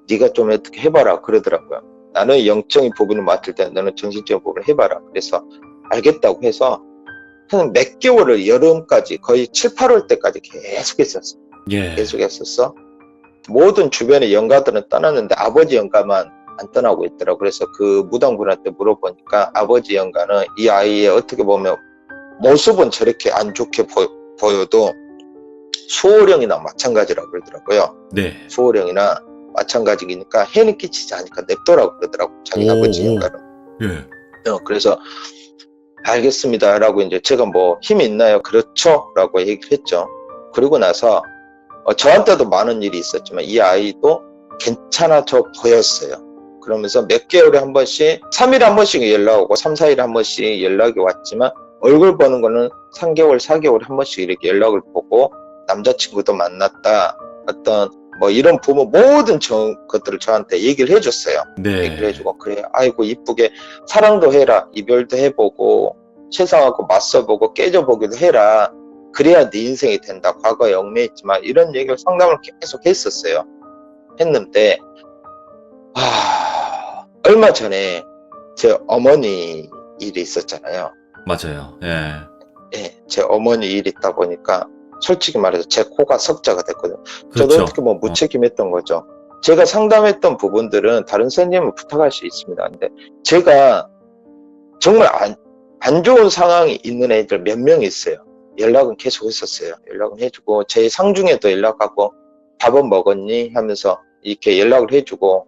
네가 좀 어떻게 해봐라 그러더라고요. 나는 영적인 부분을 맡을 때 너는 정신적인 부분을 해봐라. 그래서 알겠다고 해서 한 몇 개월을 여름까지 거의 7, 8월 때까지 계속 했었어. 예. 계속 했었어. 모든 주변의 영가들은 떠났는데 아버지 영가만 안 떠나고 있더라고. 그래서 그 무당분한테 물어보니까 아버지 영가는 이 아이의 어떻게 보면 모습은 저렇게 안 좋게 보여도 수호령이나 마찬가지라고 그러더라고요. 네. 수호령이나 마찬가지니까 해는 끼치지 않으니까 냅둬라고 그러더라고. 자기 아버지 영가는. 예. 그래서 알겠습니다 라고 이제 제가 뭐 힘이 있나요? 그렇죠 라고 얘기를 했죠. 그리고 나서 저한테도 많은 일이 있었지만 이 아이도 괜찮아져 보였어요. 그러면서 몇 개월에 한 번씩 3일에 한 번씩 연락 오고 3, 4일에 한 번씩 연락이 왔지만 얼굴 보는 거는 3개월, 4개월에 한 번씩 이렇게 연락을 보고 남자친구도 만났다. 어떤 뭐 이런 부모 모든 것들을 저한테 얘기를 해줬어요. 네. 얘기를 해주고 그래 아이고 이쁘게 사랑도 해라. 이별도 해보고 세상하고 맞서보고 깨져보기도 해라. 그래야 네 인생이 된다. 과거에 얽매였지만 이런 얘기를 상담을 계속 했었어요. 했는데 얼마 전에 제 어머니 일이 있었잖아요. 맞아요. 예. 예, 제 어머니 일이 있다 보니까 솔직히 말해서 제 코가 석자가 됐거든요. 그렇죠. 저도 어떻게 보면 무책임했던 거죠. 제가 상담했던 부분들은 다른 선생님을 부탁할 수 있습니다. 근데 제가 정말 안 좋은 상황이 있는 애들 몇 명 있어요. 연락은 계속 했었어요. 연락은 해주고 제 상중에도 연락하고 밥은 먹었니? 하면서 이렇게 연락을 해주고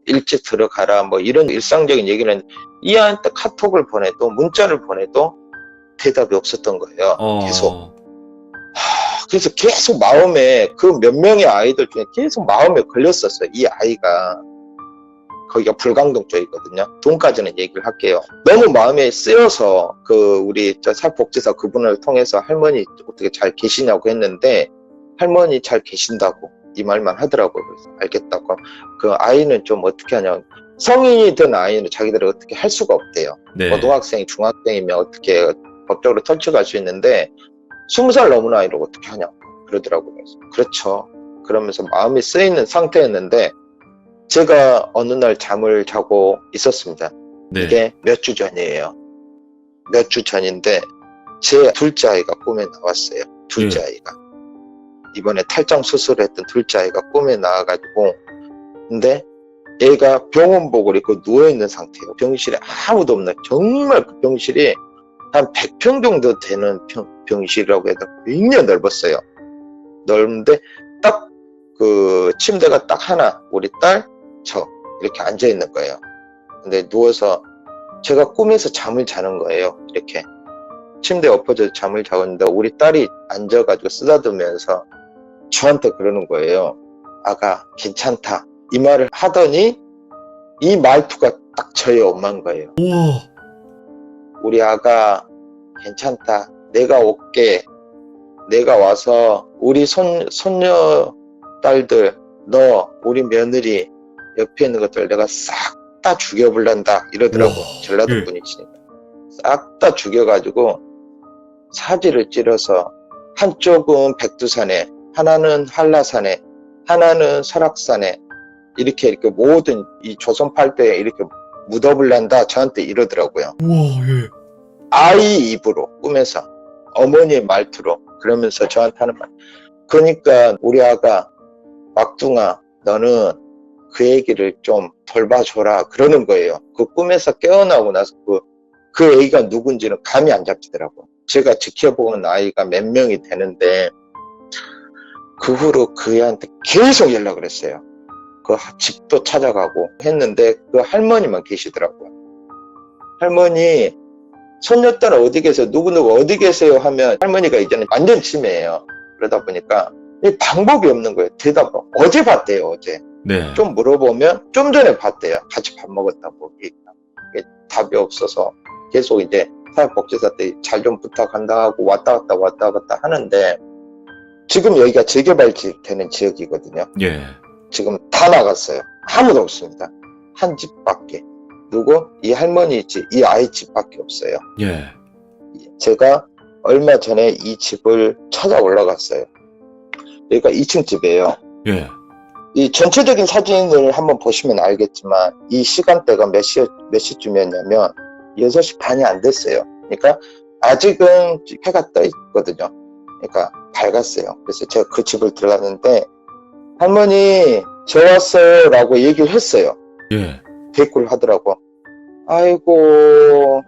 일찍 들어가라 뭐 이런 일상적인 얘기를 했는데 이 아이한테 카톡을 보내도 문자를 보내도 대답이 없었던 거예요. 계속. 그래서 계속 마음에 그 몇 명의 아이들 중에 계속 마음에 걸렸었어요. 이 아이가 거기가 불광동 쪽이거든요. 돈까지는 얘기를 할게요. 너무 마음에 쓰여서 우리 사회복지사 그분을 통해서 할머니 어떻게 잘 계시냐고 했는데 할머니 잘 계신다고 이 말만 하더라고요. 그래서 알겠다고. 그 아이는 좀 어떻게 하냐. 성인이 된 아이는 자기들이 어떻게 할 수가 없대요. 네. 고등학생, 중학생이면 어떻게 법적으로 탈출할 수 있는데 20살 넘은 아이를 어떻게 하냐 그러더라고요. 그렇죠. 그러면서 마음이 쓰이는 상태였는데 제가 어느 날 잠을 자고 있었습니다. 네. 이게 몇 주 전이에요. 몇 주 전인데 제 둘째 아이가 꿈에 나왔어요. 둘째 아이가. 이번에 탈장 수술을 했던 둘째 아이가 꿈에 나와가지고 근데 얘가 병원복을 입고 누워있는 상태예요. 병실에 아무도 없는 정말 그 병실이 한 100평 정도 되는 병실이라고 해도 굉장히 넓었어요. 넓은데 딱 그 침대가 딱 하나 우리 딸, 저 이렇게 앉아 있는 거예요. 근데 누워서 제가 꿈에서 잠을 자는 거예요. 이렇게 침대에 엎어져서 잠을 자고 있는데 우리 딸이 앉아가지고 쓰다듬으면서 저한테 그러는 거예요. 아가 괜찮다 이 말을 하더니 이 말투가 딱 저희 엄마인 거예요. 우와. 우리 아가 괜찮다. 내가 올게. 내가 와서 우리 손녀 딸들, 너, 우리 며느리 옆에 있는 것들 내가 싹 다 죽여불란다 이러더라고. 전라도 분이시니까. 싹 다 죽여가지고 사지를 찔러서 한쪽은 백두산에, 하나는 한라산에, 하나는 설악산에 이렇게 모든 이 조선 팔도에 이렇게 묻어불란다 저한테 이러더라고요. 우와, 예. 아이 입으로 꿈에서 어머니의 말투로 그러면서 저한테 하는 말. 그러니까 우리 아가 막둥아 너는 그 얘기를 좀 돌봐줘라 그러는 거예요. 그 꿈에서 깨어나고 나서 그 애기가 누군지는 감이 안 잡히더라고요. 제가 지켜보는 아이가 몇 명이 되는데 그 후로 그 애한테 계속 연락을 했어요. 그 집도 찾아가고 했는데 그 할머니만 계시더라고요. 할머니 손녀딸 어디 계세요? 누구누구 어디 계세요? 하면 할머니가 이제는 완전 치매예요. 그러다 보니까 이 방법이 없는 거예요. 대답 어제 봤대요. 어제. 네. 좀 물어보면 좀 전에 봤대요. 같이 밥 먹었다고. 이게 답이 없어서 계속 이제 사회복지사 때 잘 좀 부탁한다 하고 왔다 갔다 하는데 지금 여기가 재개발 되는 지역이거든요. 예. 지금 다 나갔어요. 아무도 없습니다. 한 집밖에. 누구? 이 할머니 집, 이 아이 집밖에 없어요. 예. 제가 얼마 전에 이 집을 찾아 올라갔어요. 여기가 2층 집이에요. 예. 이 전체적인 사진을 한번 보시면 알겠지만 이 시간대가 몇 시쯤이었냐면 6시 반이 안 됐어요. 그러니까 아직은 해가 떠 있거든요. 그러니까 밝았어요. 그래서 제가 그 집을 들어갔는데 할머니 저 왔어요 라고 얘기를 했어요. 예. 대꾸를 하더라고. 아이고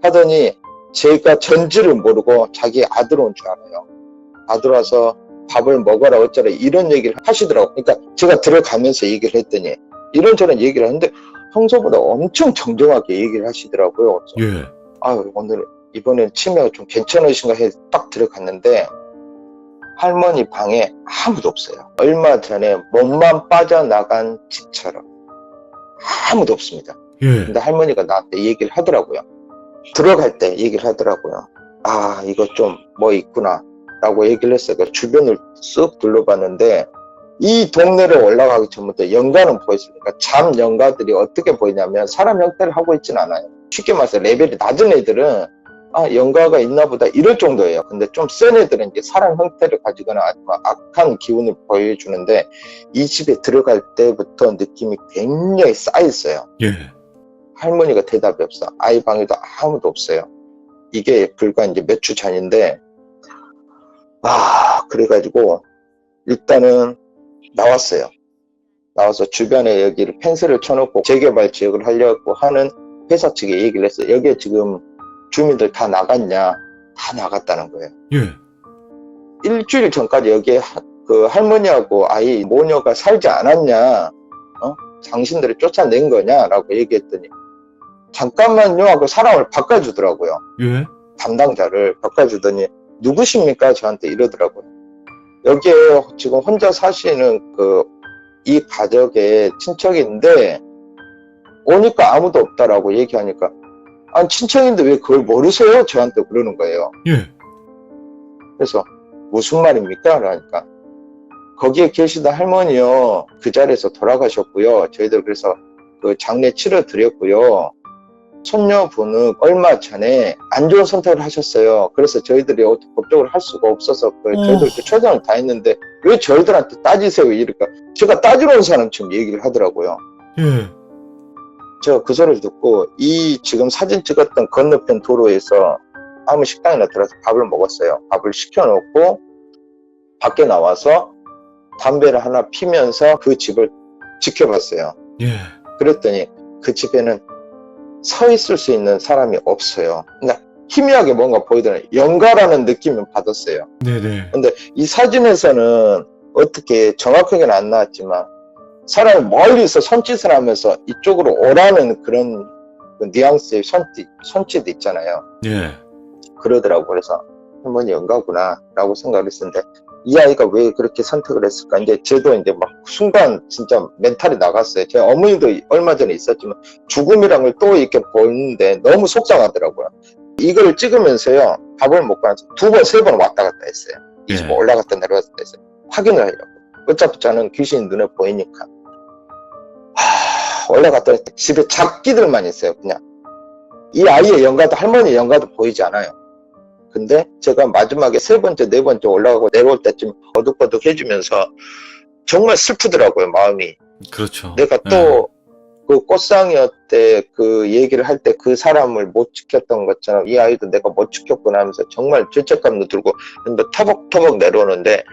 하더니 제가 전지를 모르고 자기 아들 온 줄 알아요. 아들 와서 밥을 먹어라 어쩌라 이런 얘기를 하시더라고. 그러니까 제가 들어가면서 얘기를 했더니 이런저런 얘기를 하는데 평소보다 엄청 정정하게 얘기를 하시더라고요. 그래서 예. 아유 오늘 이번엔 치매가 좀 괜찮으신가 해서 딱 들어갔는데 할머니 방에 아무도 없어요. 얼마 전에 몸만 빠져나간 집처럼 아무도 없습니다. 예. 근데 할머니가 나한테 얘기를 하더라고요. 들어갈 때 얘기를 하더라고요. 아 이거 좀 뭐 있구나 라고 얘기를 했어요. 그래서 주변을 쓱 둘러봤는데 이 동네를 올라가기 전부터 연가는 보였으니까 잠 연가들이 어떻게 보이냐면 사람 형태를 하고 있진 않아요. 쉽게 말해서 레벨이 낮은 애들은 아 연가가 있나 보다 이럴 정도예요. 근데 좀 센 애들은 이제 사람 형태를 가지거나 아니면 악한 기운을 보여주는데 이 집에 들어갈 때부터 느낌이 굉장히 쌓였어요. 예. 할머니가 대답이 없어. 아이 방에도 아무도 없어요. 이게 불과 이제 몇 주 전인데 그래가지고 일단은 나왔어요. 나와서 주변에 여기를 펜스를 쳐놓고 재개발 지역을 하려고 하는 회사 측에 얘기를 했어요. 여기에 지금 주민들 다 나갔냐? 다 나갔다는 거예요. 예. 일주일 전까지 여기에 그 할머니하고 아이 모녀가 살지 않았냐? 당신들이 쫓아낸 거냐? 라고 얘기했더니 잠깐만요 하고 사람을 바꿔주더라고요. 예. 담당자를 바꿔주더니 누구십니까? 저한테 이러더라고요. 여기에 지금 혼자 사시는 이 가족의 친척인데 오니까 아무도 없다라고 얘기하니까 아니 친척인데 왜 그걸 모르세요? 저한테 그러는 거예요. 예. 그래서 무슨 말입니까? 그러니까 거기에 계시던 할머니요 그 자리에서 돌아가셨고요. 저희들 그래서 그 장례 치러 드렸고요. 손녀분은 얼마 전에 안 좋은 선택을 하셨어요. 그래서 저희들이 법적으로 할 수가 없어서 저희들 최선을 다했는데 왜 저희들한테 따지세요? 이러니까 제가 따지러 온 사람처럼 얘기를 하더라고요. 예. 제가 그 소리를 듣고 이 지금 사진 찍었던 건너편 도로에서 아무 식당이나 들어가서 밥을 먹었어요. 밥을 시켜놓고 밖에 나와서 담배를 하나 피면서 그 집을 지켜봤어요. 예. 그랬더니 그 집에는 서 있을 수 있는 사람이 없어요. 그러니까 희미하게 뭔가 보이더니 연가라는 느낌을 받았어요. 네네. 근데 이 사진에서는 어떻게 정확하게는 안 나왔지만 사람이 멀리서 손짓을 하면서 이쪽으로 오라는 그런 뉘앙스의 손짓 있잖아요. 예. 그러더라고. 그래서 할머니 연가구나 라고 생각을 했었는데 이 아이가 왜 그렇게 선택을 했을까? 이제 저도 이제 막 순간 진짜 멘탈이 나갔어요. 제 어머니도 얼마 전에 있었지만 죽음이란 걸 또 이렇게 보는데 너무 속상하더라고요. 이걸 찍으면서요 밥을 먹고 나서 2번, 3번 왔다 갔다 했어요. 이 집 올라갔다 내려갔다 했어요. 확인을 하려고. 어차피 저는 귀신이 눈에 보이니까. 올라갔다 집에 잡기들만 있어요. 그냥 이 아이의 연가도 할머니의 연가도 보이지 않아요. 근데 제가 마지막에 3번째, 4번째 올라가고 내려올 때쯤 어둑어둑 해주면서 정말 슬프더라고요, 마음이. 그렇죠. 내가 또 그 꽃상이었대 그 얘기를 할 때 그 사람을 못 지켰던 것처럼 이 아이도 내가 못 지켰구나 하면서 정말 죄책감도 들고 근데 터벅터벅 내려오는데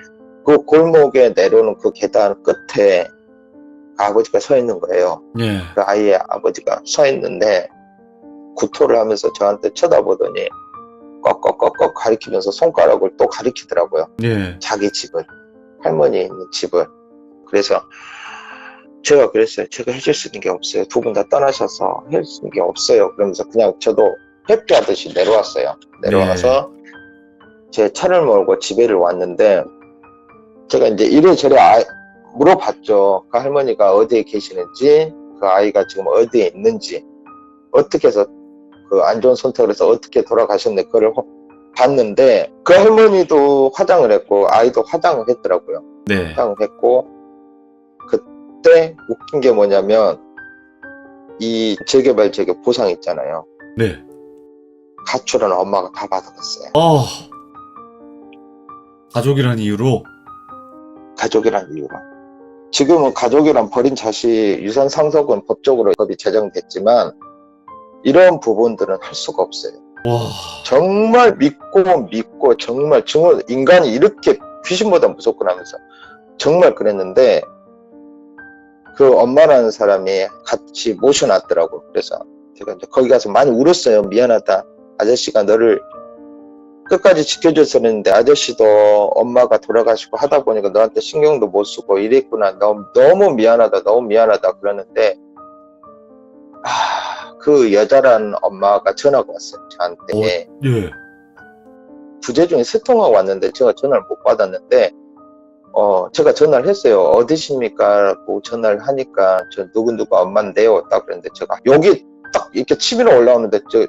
그 골목에 내려오는 그 계단 끝에 아버지가 서 있는 거예요. 예. 그 아이의 아버지가 서 있는데 구토를 하면서 저한테 쳐다보더니 꺽꺽꺽꺽 가리키면서 손가락을 또 가리키더라고요. 예. 자기 집을, 할머니 있는 집을. 그래서 제가 그랬어요. 제가 해줄 수 있는 게 없어요. 2분 다 떠나셔서 해줄 수 있는 게 없어요. 그러면서 그냥 저도 회피하듯이 내려왔어요. 내려와서 제 차를 몰고 집에를 왔는데 제가 이제 이래저래 물어봤죠. 그 할머니가 어디에 계시는지, 그 아이가 지금 어디에 있는지, 어떻게 해서 그 안 좋은 선택을 해서 어떻게 돌아가셨네. 그걸 봤는데 그 할머니도 화장을 했고 아이도 화장을 했더라고요. 네. 화장을 했고 그때 웃긴 게 뭐냐면 이 재개발 재개 보상 있잖아요. 네. 가출은 엄마가 다 받아갔어요. 가족이란 이유로? 가족이란 이유로. 지금은 가족이란 버린 자식 유산 상속은 법적으로 법이 제정됐지만 이런 부분들은 할 수가 없어요. 와, 정말 믿고 정말 인간이 이렇게 귀신보다 무섭구나면서 정말 그랬는데 그 엄마라는 사람이 같이 모셔놨더라고. 그래서 제가 이제 거기 가서 많이 울었어요. 미안하다. 아저씨가 너를 끝까지 지켜줬었는데 아저씨도 엄마가 돌아가시고 하다 보니까 너한테 신경도 못 쓰고 이랬구나. 너무 미안하다. 너무 미안하다. 그러는데 그 여자라는 엄마가 전화가 왔어요. 저한테. 예. 부재 중에 세통하고 왔는데 제가 전화를 못 받았는데 제가 전화를 했어요. 어디십니까? 라고 전화를 하니까 저 누구누구 엄마인데요. 딱 그랬는데 제가 여기 딱 이렇게 치밀어 올라오는데 또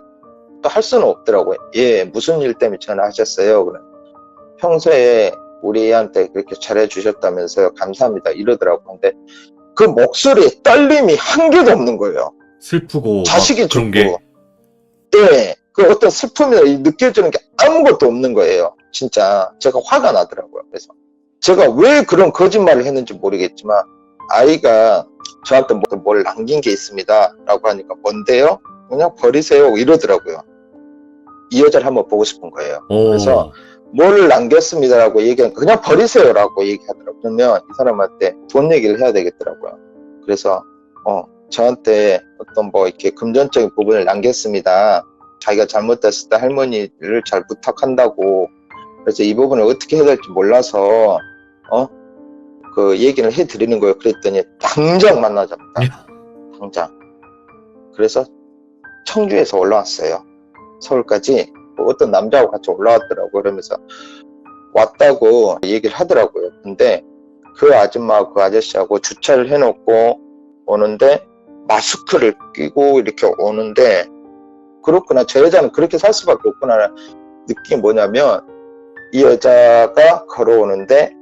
할 수는 없더라고요. 예, 무슨 일 때문에 전화하셨어요? 그래. 평소에 우리 애한테 그렇게 잘해주셨다면서요. 감사합니다. 이러더라고요. 근데 그 목소리에 떨림이 한 개도 없는 거예요. 슬프고 자식이 막 그런 죽고. 게. 네, 그 어떤 슬픔이 느껴지는 게 아무것도 없는 거예요. 진짜 제가 화가 나더라고요. 그래서 제가 왜 그런 거짓말을 했는지 모르겠지만 아이가 저한테 뭘 남긴 게 있습니다 라고 하니까 뭔데요? 그냥 버리세요 이러더라고요. 이 여자를 한번 보고 싶은 거예요. 그래서 뭘 남겼습니다라고 얘기하니까 그냥 버리세요라고 얘기하더라고요. 그러면 이 사람한테 돈 얘기를 해야 되겠더라고요. 그래서 저한테 어떤 이렇게 금전적인 부분을 남겼습니다. 자기가 잘못됐을 때 할머니를 잘 부탁한다고. 그래서 이 부분을 어떻게 해야 될지 몰라서 그 얘기를 해드리는 거예요. 그랬더니 당장 만나자마자. 당장. 그래서 청주에서 올라왔어요. 서울까지 어떤 남자하고 같이 올라왔더라고요. 그러면서 왔다고 얘기를 하더라고요. 근데 그 아줌마, 그 아저씨하고 주차를 해놓고 오는데 마스크를 끼고 이렇게 오는데 그렇구나. 저 여자는 그렇게 살 수밖에 없구나. 느낌이 뭐냐면 이 여자가 걸어오는데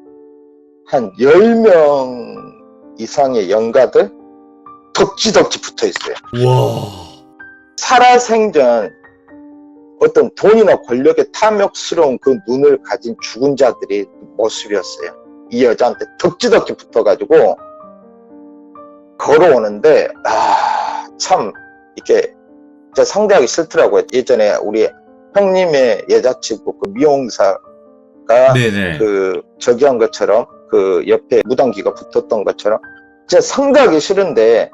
한 10명 이상의 영가들 덕지덕지 붙어 있어요. 와. 살아생전 어떤 돈이나 권력에 탐욕스러운 그 눈을 가진 죽은 자들이 모습이었어요. 이 여자한테 덕지덕지 붙어가지고 걸어오는데 참 이렇게 상대하기 싫더라고요. 예전에 우리 형님의 여자친구 그 미용사가 네네. 그 저기 한 것처럼 그 옆에 무당기가 붙었던 것처럼 진짜 상대하기 싫은데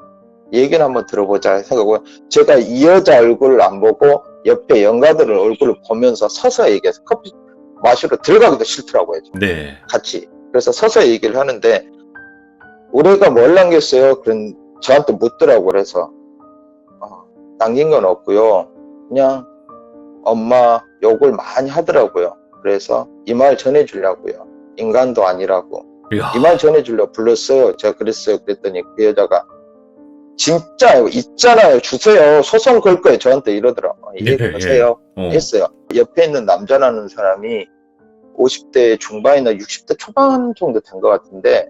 얘기를 한번 들어보자 생각하고 제가 이 여자 얼굴을 안 보고 옆에 영가들을 얼굴을 보면서 서서 얘기해서 커피 마시러 들어가기도 싫더라고요. 네. 같이. 그래서 서서 얘기를 하는데 우리가 뭘 남겼어요? 그런 저한테 묻더라고. 그래서 남긴 건 없고요. 그냥 엄마 욕을 많이 하더라고요. 그래서 이 말 전해주려고요. 인간도 아니라고. 이야. 이 말 전해주려고 불렀어요. 제가 그랬어요. 그랬더니 그 여자가 진짜 있잖아요. 주세요. 소송 걸 거예요. 저한테 이러더라고요. 얘기하세요. 했어요. 옆에 있는 남자라는 사람이 50대 중반이나 60대 초반 정도 된 것 같은데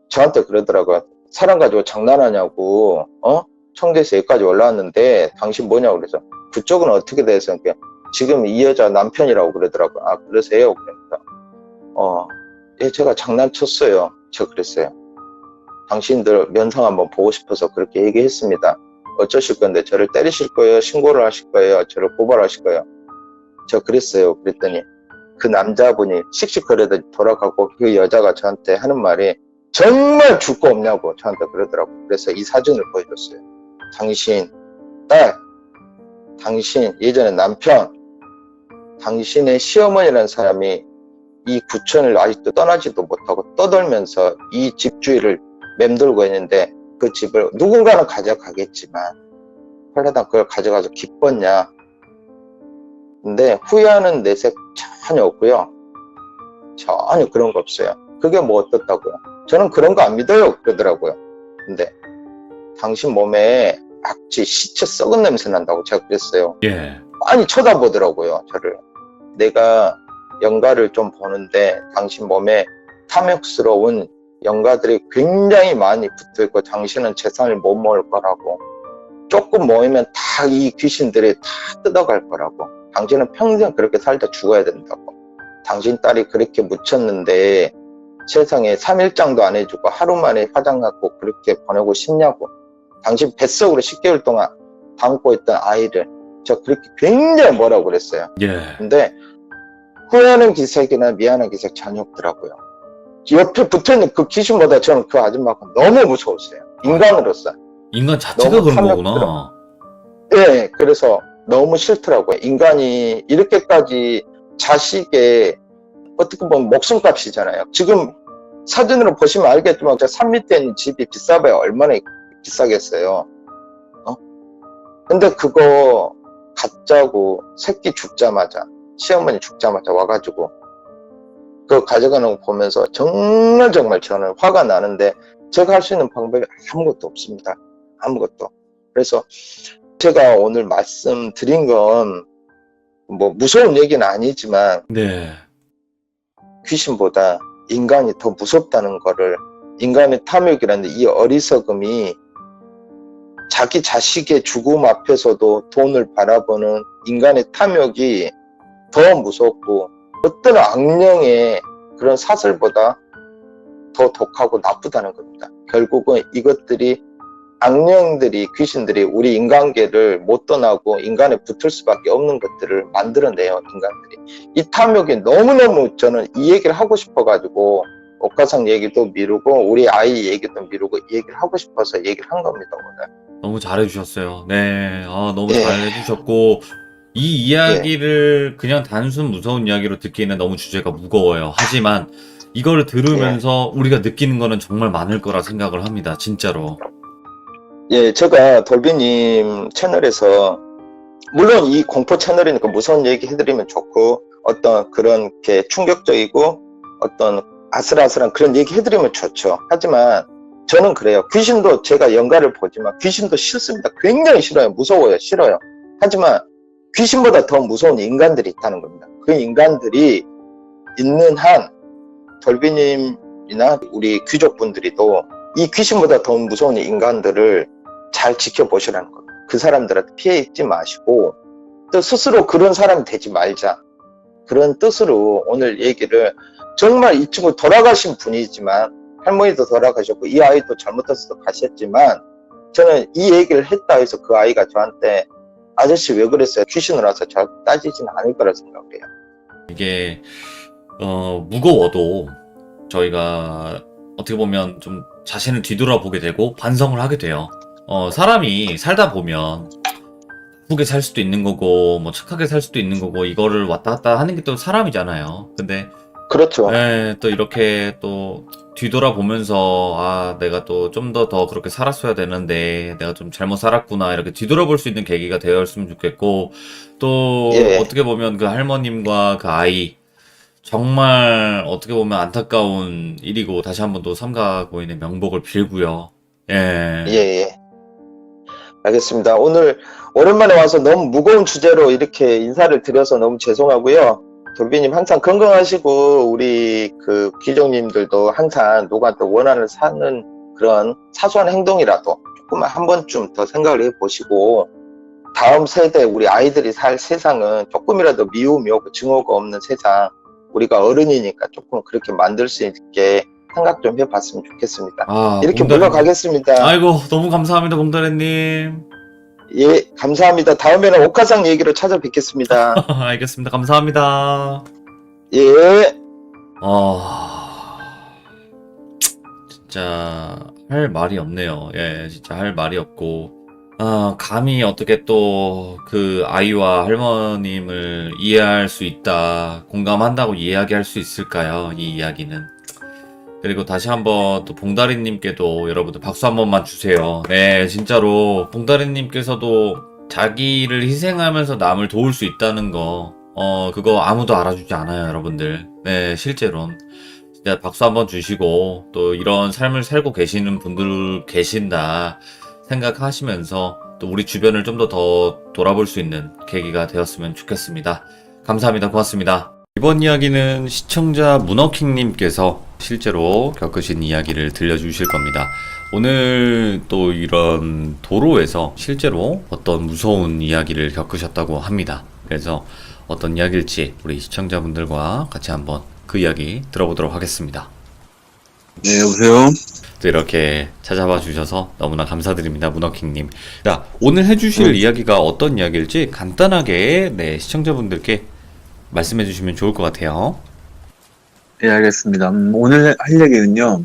저한테 그러더라고요. 사람 가지고 장난하냐고. 청주에서 여기까지 올라왔는데 당신 뭐냐고. 그래서 그쪽은 어떻게 돼서 지금 이 여자 남편이라고 그러더라고요. 아 그러세요? 그러니까 예, 제가 장난쳤어요. 저 그랬어요. 당신들 면상 한번 보고 싶어서 그렇게 얘기했습니다. 어쩌실 건데 저를 때리실 거예요? 신고를 하실 거예요? 저를 고발하실 거예요? 저 그랬어요. 그랬더니 그 남자분이 씩씩거리다 돌아가고 그 여자가 저한테 하는 말이 정말 줄 거 없냐고 저한테 그러더라고요. 그래서 이 사진을 보여줬어요. 당신 딸, 당신 예전에 남편, 당신의 시어머니라는 사람이 이 구천을 아직도 떠나지도 못하고 떠돌면서 이 집 주위를 맴돌고 있는데 그 집을 누군가는 가져가겠지만 헐레당 그걸 가져가서 기뻤냐. 근데 후회하는 내색 전혀 없고요. 전혀 그런 거 없어요. 그게 뭐 어떻다고요. 저는 그런 거 안 믿어요. 그러더라고요. 근데 당신 몸에 악취, 시체 썩은 냄새 난다고 제가 그랬어요. 예. 많이 쳐다보더라고요. 저를. 내가 영가를 좀 보는데 당신 몸에 탐욕스러운 영가들이 굉장히 많이 붙어있고 당신은 재산을 못 먹을 거라고 조금 모이면 다 이 귀신들이 다 뜯어갈 거라고. 당신은 평생 그렇게 살다 죽어야 된다고. 당신 딸이 그렇게 묻혔는데 세상에 3일장도 안 해주고 하루 만에 화장하고 그렇게 보내고 싶냐고. 당신 뱃속으로 10개월 동안 담고 있던 아이를 저 그렇게 굉장히 뭐라고 그랬어요. 예. 근데 후회하는 기색이나 미안한 기색 전혀 없더라고요. 옆에 붙어있는 그 귀신보다 저는 그 아줌마가 너무 무서웠어요. 인간으로서. 인간 자체가 너무 그런 거구나. 네, 그래서 너무 싫더라고요. 인간이 이렇게까지 자식의 어떻게 보면 목숨값이잖아요. 지금 사진으로 보시면 알겠지만 산 밑에 있는 집이 비싸봐야 얼마나 비싸겠어요. 근데 그거 가짜고 새끼 죽자마자 시어머니 죽자마자 와가지고 그거 가져가는 거 보면서 정말 저는 화가 나는데 제가 할 수 있는 방법이 아무것도 없습니다. 아무것도. 그래서 제가 오늘 말씀드린 건 뭐 무서운 얘기는 아니지만 네. 귀신보다 인간이 더 무섭다는 거를, 인간의 탐욕이라는 이 어리석음이 자기 자식의 죽음 앞에서도 돈을 바라보는 인간의 탐욕이 더 무섭고 어떤 악령의 그런 사슬보다 더 독하고 나쁘다는 겁니다. 결국은 이것들이 악령들이, 귀신들이 우리 인간계를 못 떠나고 인간에 붙을 수밖에 없는 것들을 만들어내요, 인간들이. 이 탐욕이 너무너무 저는 이 얘기를 하고 싶어가지고 옥가상 얘기도 미루고 우리 아이 얘기도 미루고 이 얘기를 하고 싶어서 얘기를 한 겁니다, 오늘. 너무 잘해주셨어요. 네. 너무 예. 잘해주셨고, 이 이야기를 그냥 단순 무서운 이야기로 듣기에는 너무 주제가 무거워요. 하지만 이거를 들으면서 우리가 느끼는 거는 정말 많을 거라 생각을 합니다. 진짜로. 예, 제가 돌비님 채널에서 물론 이 공포 채널이니까 무서운 얘기 해드리면 좋고 어떤 그런 게 충격적이고 어떤 아슬아슬한 그런 얘기 해드리면 좋죠. 하지만 저는 그래요. 귀신도 제가 연가를 보지만 귀신도 싫습니다. 굉장히 싫어요. 무서워요. 싫어요. 하지만 귀신보다 더 무서운 인간들이 있다는 겁니다. 그 인간들이 있는 한 돌비님이나 우리 귀족분들이도 이 귀신보다 더 무서운 인간들을 잘 지켜보시라는 겁니다. 그 사람들한테 피해 입지 마시고 또 스스로 그런 사람이 되지 말자. 그런 뜻으로 오늘 얘기를, 정말 이 친구 돌아가신 분이지만 할머니도 돌아가셨고 이 아이도 잘못해서 가셨지만 저는 이 얘기를 했다 해서 그 아이가 저한테 아저씨 왜 그랬어요? 귀신을 와서 저 따지진 않을 거라 생각해요. 이게 무거워도 저희가 어떻게 보면 좀 자신을 뒤돌아보게 되고 반성을 하게 돼요. 사람이 살다 보면 나쁘게 살 수도 있는 거고 뭐 착하게 살 수도 있는 거고 이거를 왔다 갔다 하는 게 또 사람이잖아요. 근데 그렇죠. 또 이렇게 또 뒤돌아보면서 내가 또 좀 더 그렇게 살았어야 되는데 내가 좀 잘못 살았구나 이렇게 뒤돌아볼 수 있는 계기가 되었으면 좋겠고, 또 예. 어떻게 보면 그 할머님과 그 아이 정말 어떻게 보면 안타까운 일이고 다시 한번 또 삼가 고인의 명복을 빌고요. 예. 예. 알겠습니다. 오늘 오랜만에 와서 너무 무거운 주제로 이렇게 인사를 드려서 너무 죄송하고요. 돌비님 항상 건강하시고 우리 그 귀족님들도 항상 누구한테 원한을 사는 그런 사소한 행동이라도 조금만 한 번쯤 더 생각을 해보시고 다음 세대 우리 아이들이 살 세상은 조금이라도 미움이 없고 증오가 없는 세상, 우리가 어른이니까 조금 그렇게 만들 수 있게 생각 좀 해봤으면 좋겠습니다. 이렇게 봉다리- 물러가겠습니다. 아이고 너무 감사합니다 봉다리님. 예, 감사합니다. 다음에는 옥화상 얘기로 찾아뵙겠습니다. 알겠습니다. 감사합니다. 예. 진짜 할 말이 없네요. 예, 진짜 할 말이 없고, 감히 어떻게 또 그 아이와 할머님을 이해할 수 있다, 공감한다고 이야기할 수 있을까요? 이 이야기는. 그리고 다시 한번 또 봉다리님께도 여러분들 박수 한 번만 주세요. 네, 진짜로 봉다리님께서도 자기를 희생하면서 남을 도울 수 있다는 거, 그거 아무도 알아주지 않아요, 여러분들. 네, 실제론. 진짜 박수 한번 주시고, 또 이런 삶을 살고 계시는 분들 계신다 생각하시면서 또 우리 주변을 좀 더 돌아볼 수 있는 계기가 되었으면 좋겠습니다. 감사합니다. 고맙습니다. 이번 이야기는 시청자 문어킹님께서 실제로 겪으신 이야기를 들려주실 겁니다. 오늘 또 이런 도로에서 실제로 어떤 무서운 이야기를 겪으셨다고 합니다. 그래서 어떤 이야기일지 우리 시청자분들과 같이 한번 그 이야기 들어보도록 하겠습니다. 네, 여보세요? 또 이렇게 찾아봐 주셔서 너무나 감사드립니다, 문어킹님. 자, 오늘 해주실 이야기가 어떤 이야기일지 간단하게 시청자분들께 말씀해 주시면 좋을 것 같아요. 네, 알겠습니다. 오늘 할 얘기는요,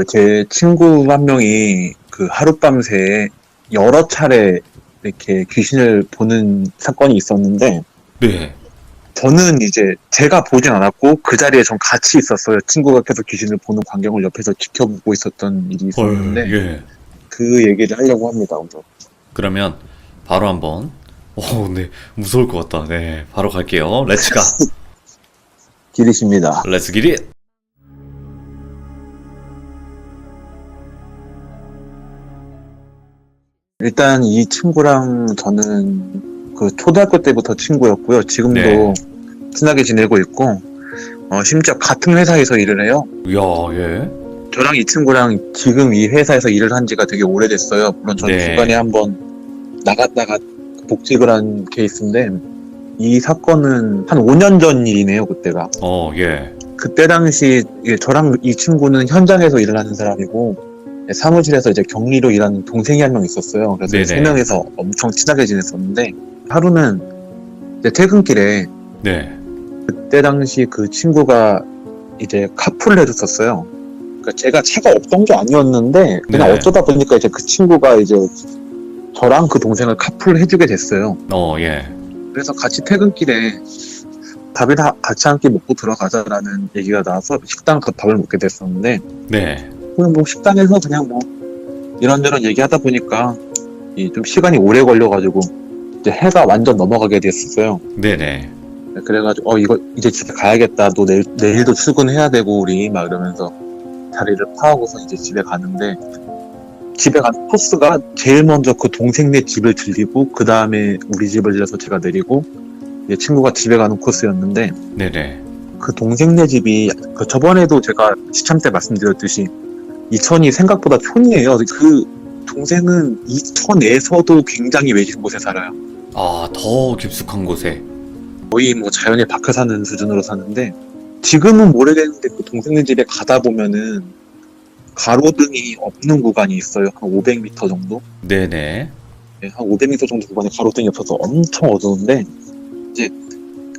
제 친구 한 명이 하룻밤새 여러 차례 이렇게 귀신을 보는 사건이 있었는데, 네. 저는 이제 제가 보진 않았고, 그 자리에 전 같이 있었어요. 친구가 계속 귀신을 보는 광경을 옆에서 지켜보고 있었던 일이 있었는데, 예. 그 얘기를 하려고 합니다, 오늘. 그러면 바로 한번 네. 무서울 것 같다. 네. 바로 갈게요. 렛츠 가. 길이십니다. 렛츠 기릿. 일단 이 친구랑 저는 초등학교 때부터 친구였고요. 지금도 네. 친하게 지내고 있고, 심지어 같은 회사에서 일을 해요. 이야, 예. 저랑 이 친구랑 지금 이 회사에서 일을 한 지가 되게 오래됐어요. 물론 저는 네. 중간에 한번 나갔다가 복직을 한 케이스인데, 이 사건은 한 5년 전 일이네요, 그때가. 예. 그때 당시 저랑 이 친구는 현장에서 일을 하는 사람이고, 사무실에서 이제 격리로 일하는 동생이 한 명 있었어요. 그래서 네네. 세 명에서 엄청 친하게 지냈었는데, 하루는 이제 퇴근길에 네. 그때 당시 그 친구가 이제 카풀을 해줬었어요. 그러니까 제가 차가 없던 게 아니었는데 그냥 네. 어쩌다 보니까 이제 그 친구가 이제 저랑 그 동생을 카풀을 해주게 됐어요. 예. 그래서 같이 퇴근길에 밥이나 같이 한 끼 먹고 들어가자라는 얘기가 나와서 식당 가서 밥을 먹게 됐었는데, 네. 그냥 뭐 식당에서 그냥 뭐 이런저런 얘기하다 보니까 좀 시간이 오래 걸려가지고 이제 해가 완전 넘어가게 됐었어요. 네네. 그래가지고 이거 이제 집에 가야겠다. 너 내일도 출근해야 되고 우리 막 이러면서 자리를 파하고서 이제 집에 가는데, 집에 가는 코스가 제일 먼저 그 동생네 집을 들리고 그 다음에 우리 집을 들려서 제가 내리고 이제 친구가 집에 가는 코스였는데, 네네. 그 동생네 집이 저번에도 제가 시참 때 말씀드렸듯이 이천이 생각보다 촌이에요. 그 동생은 이천에서도 굉장히 외진 곳에 살아요. 더 깊숙한 곳에. 거의 뭐 자연에 박혀 사는 수준으로 사는데, 지금은 모르겠는데 그 동생네 집에 가다 보면은 가로등이 없는 구간이 있어요. 한 500m 정도? 네네. 네, 한 500m 정도 구간에 가로등이 없어서 엄청 어두운데, 이제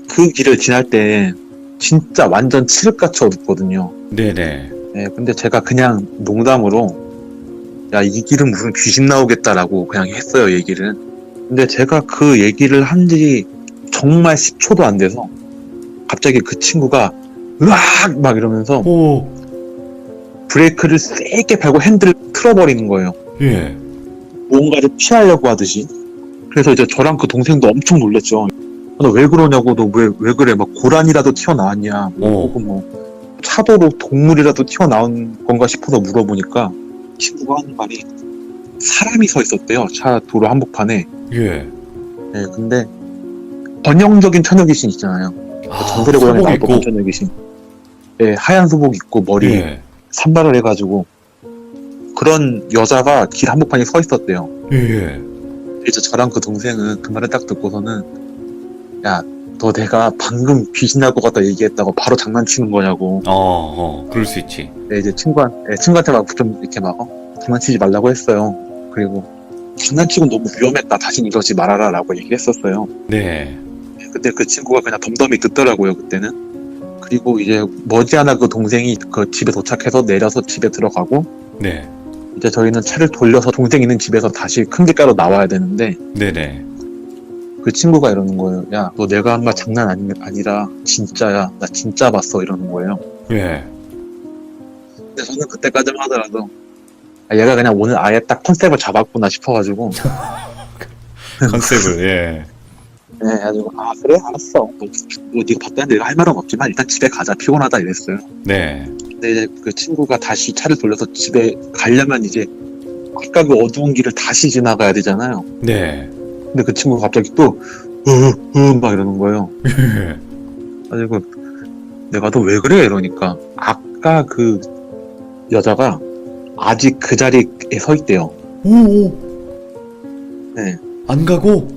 그 길을 지날 때 진짜 완전 칠흑같이 어둡거든요. 네네. 네, 근데 제가 그냥 농담으로 야, 이 길은 무슨 귀신 나오겠다라고 그냥 했어요, 얘기를. 근데 제가 그 얘기를 한 지 정말 10초도 안 돼서 갑자기 그 친구가 으악! 막 이러면서 오. 브레이크를 세게 밟고 핸들을 틀어버리는 거예요. 예. 뭔가를 피하려고 하듯이. 그래서 이제 저랑 그 동생도 엄청 놀랬죠. 너 왜 그러냐고, 너 왜 그래? 막 고란이라도 튀어나왔냐? 혹은 뭐 차도로 동물이라도 튀어나온 건가 싶어서 물어보니까 친구가 하는 말이 사람이 서 있었대요. 차 도로 한복판에. 예. 네, 근데 전형적인 처녀귀신 있잖아요. 전설의 고향에 소복 나왔던 입고. 처녀귀신. 네, 하얀 소복 입고 머리 예. 산발을 해가지고 그런 여자가 길 한복판에 서 있었대요. 예. 이제 저랑 그 동생은 그 말을 딱 듣고서는, 야, 너 내가 방금 귀신 날 것 같다 얘기했다고 바로 장난치는 거냐고. 그럴 수 있지. 네, 이제 친구한테 막 좀 이렇게 막 장난치지 말라고 했어요. 그리고 장난치고 너무 위험했다. 다신 이러지 말아라 라고 얘기했었어요. 네. 근데 그 친구가 그냥 덤덤히 듣더라고요, 그때는. 그리고 이제 머지않아 그 동생이 그 집에 도착해서 내려서 집에 들어가고, 네. 이제 저희는 차를 돌려서 동생 있는 집에서 다시 큰 길가로 나와야 되는데, 네네. 그 친구가 이러는 거예요. 야, 너 내가 한 말 장난 아니라 진짜야. 나 진짜 봤어. 이러는 거예요. 예. 근데 저는 그때까지만 하더라도 얘가 그냥 오늘 아예 딱 컨셉을 잡았구나 싶어가지고, 컨셉을, 예. 네, 가지고 그래 알았어. 뭐 네가 봤다는데 내가 할 말은 없지만 일단 집에 가자. 피곤하다 이랬어요. 네. 근데 이제 그 친구가 다시 차를 돌려서 집에 가려면 이제 아까 그 어두운 길을 다시 지나가야 되잖아요. 네. 근데 그 친구가 갑자기 또 막 이러는 거예요. 예. 그래가지고 내가 너 왜 그래 이러니까 아까 그 여자가 아직 그 자리에 서 있대요. 오. 네. 안 가고?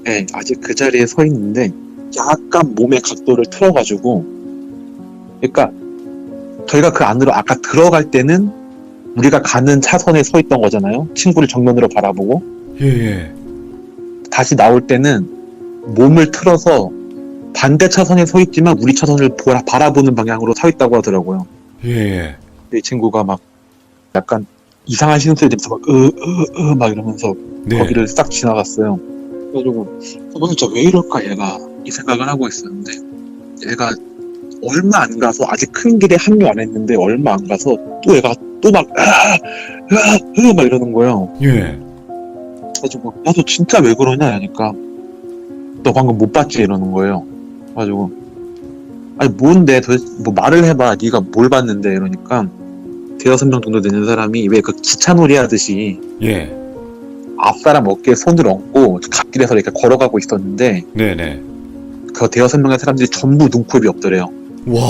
네, 아직 그 자리에 서 있는데 약간 몸의 각도를 틀어가지고, 그러니까 저희가 그 안으로 아까 들어갈 때는 우리가 가는 차선에 서 있던 거잖아요. 친구를 정면으로 바라보고. 예. 다시 나올 때는 몸을 틀어서 반대 차선에 서 있지만 우리 차선을 바라보는 방향으로 서 있다고 하더라고요. 예. 이 친구가 막 약간 이상한 신음소리 들으면서 막 이러면서 네. 거기를 싹 지나갔어요. 그래가지고 너는 진짜 왜 이럴까 얘가 이 생각을 하고 있었는데, 얘가 얼마 안 가서 아직 큰 길에 합류 안 했는데 얼마 안 가서 또 얘가 또 막 막 이러는 거예요. 예. 그래가지고 야 너 진짜 왜 그러냐 하니까 너 방금 못 봤지 이러는 거예요. 그래가지고 아니 뭔데 도대체 뭐 말을 해봐 네가 뭘 봤는데 이러니까 대여섯 명 정도 되는 사람이 왜 그 기차놀이 하듯이 예. 앞사람 어깨에 손을 얹고 갓길에서 이렇게 걸어가고 있었는데 네네. 그 대여섯 명의 사람들이 전부 눈코입이 없더래요. 와.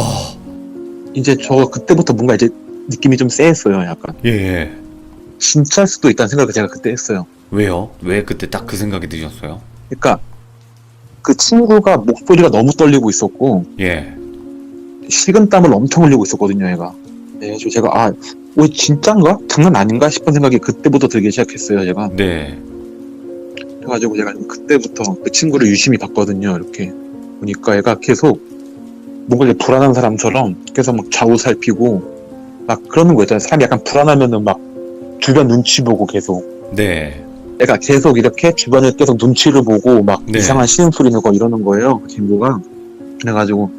이제 저 그때부터 뭔가 이제 느낌이 좀 쎄했어요. 약간 예. 진짜일 수도 있다는 생각을 제가 그때 했어요. 왜요? 왜 그때 딱 그 생각이 드셨어요? 그러니까 그 친구가 목소리가 너무 떨리고 있었고 예. 식은땀을 엄청 흘리고 있었거든요. 얘가. 네, 그래서 제가 왜 진짠가? 장난 아닌가 싶은 생각이 그때부터 들기 시작했어요. 제가. 네. 그래가지고 제가 그때부터 그 친구를 유심히 봤거든요. 이렇게 보니까 얘가 계속 뭔가 이제 불안한 사람처럼 계속 막 좌우 살피고 막 그러는 거 있잖아요. 사람이 약간 불안하면은 막 주변 눈치 보고 계속. 네. 애가 계속 이렇게 주변을 계속 눈치를 보고 막 네. 이상한 신음소리 내고 이러는 거예요. 그 친구가. 그래가지고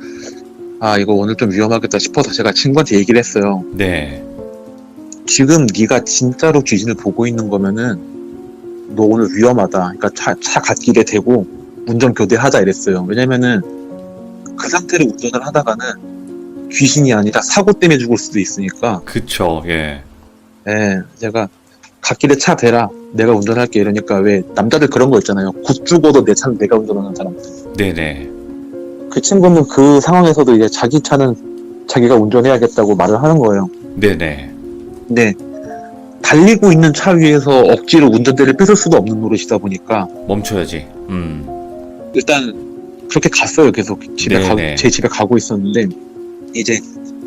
이거 오늘 좀 위험하겠다 싶어서 제가 친구한테 얘기를 했어요. 네. 지금 네가 진짜로 귀신을 보고 있는 거면은 너 오늘 위험하다. 그러니까 차 갓길에 대고 운전 교대하자 이랬어요. 왜냐면은 그 상태로 운전을 하다가는 귀신이 아니라 사고 때문에 죽을 수도 있으니까. 그쵸. 예. 예, 제가 갓길에 차 대라. 내가 운전할게 이러니까 왜 남자들 그런 거 있잖아요. 굿 죽어도 내 차는 내가 운전하는 사람. 네네. 그 친구는 그 상황에서도 이제 자기 차는 자기가 운전해야겠다고 말을 하는 거예요. 네네. 근데 달리고 있는 차 위에서 억지로 운전대를 뺏을 수도 없는 노릇이다 보니까 멈춰야지. 일단 그렇게 갔어요. 계속 네네. 제 집에 가고 있었는데 이제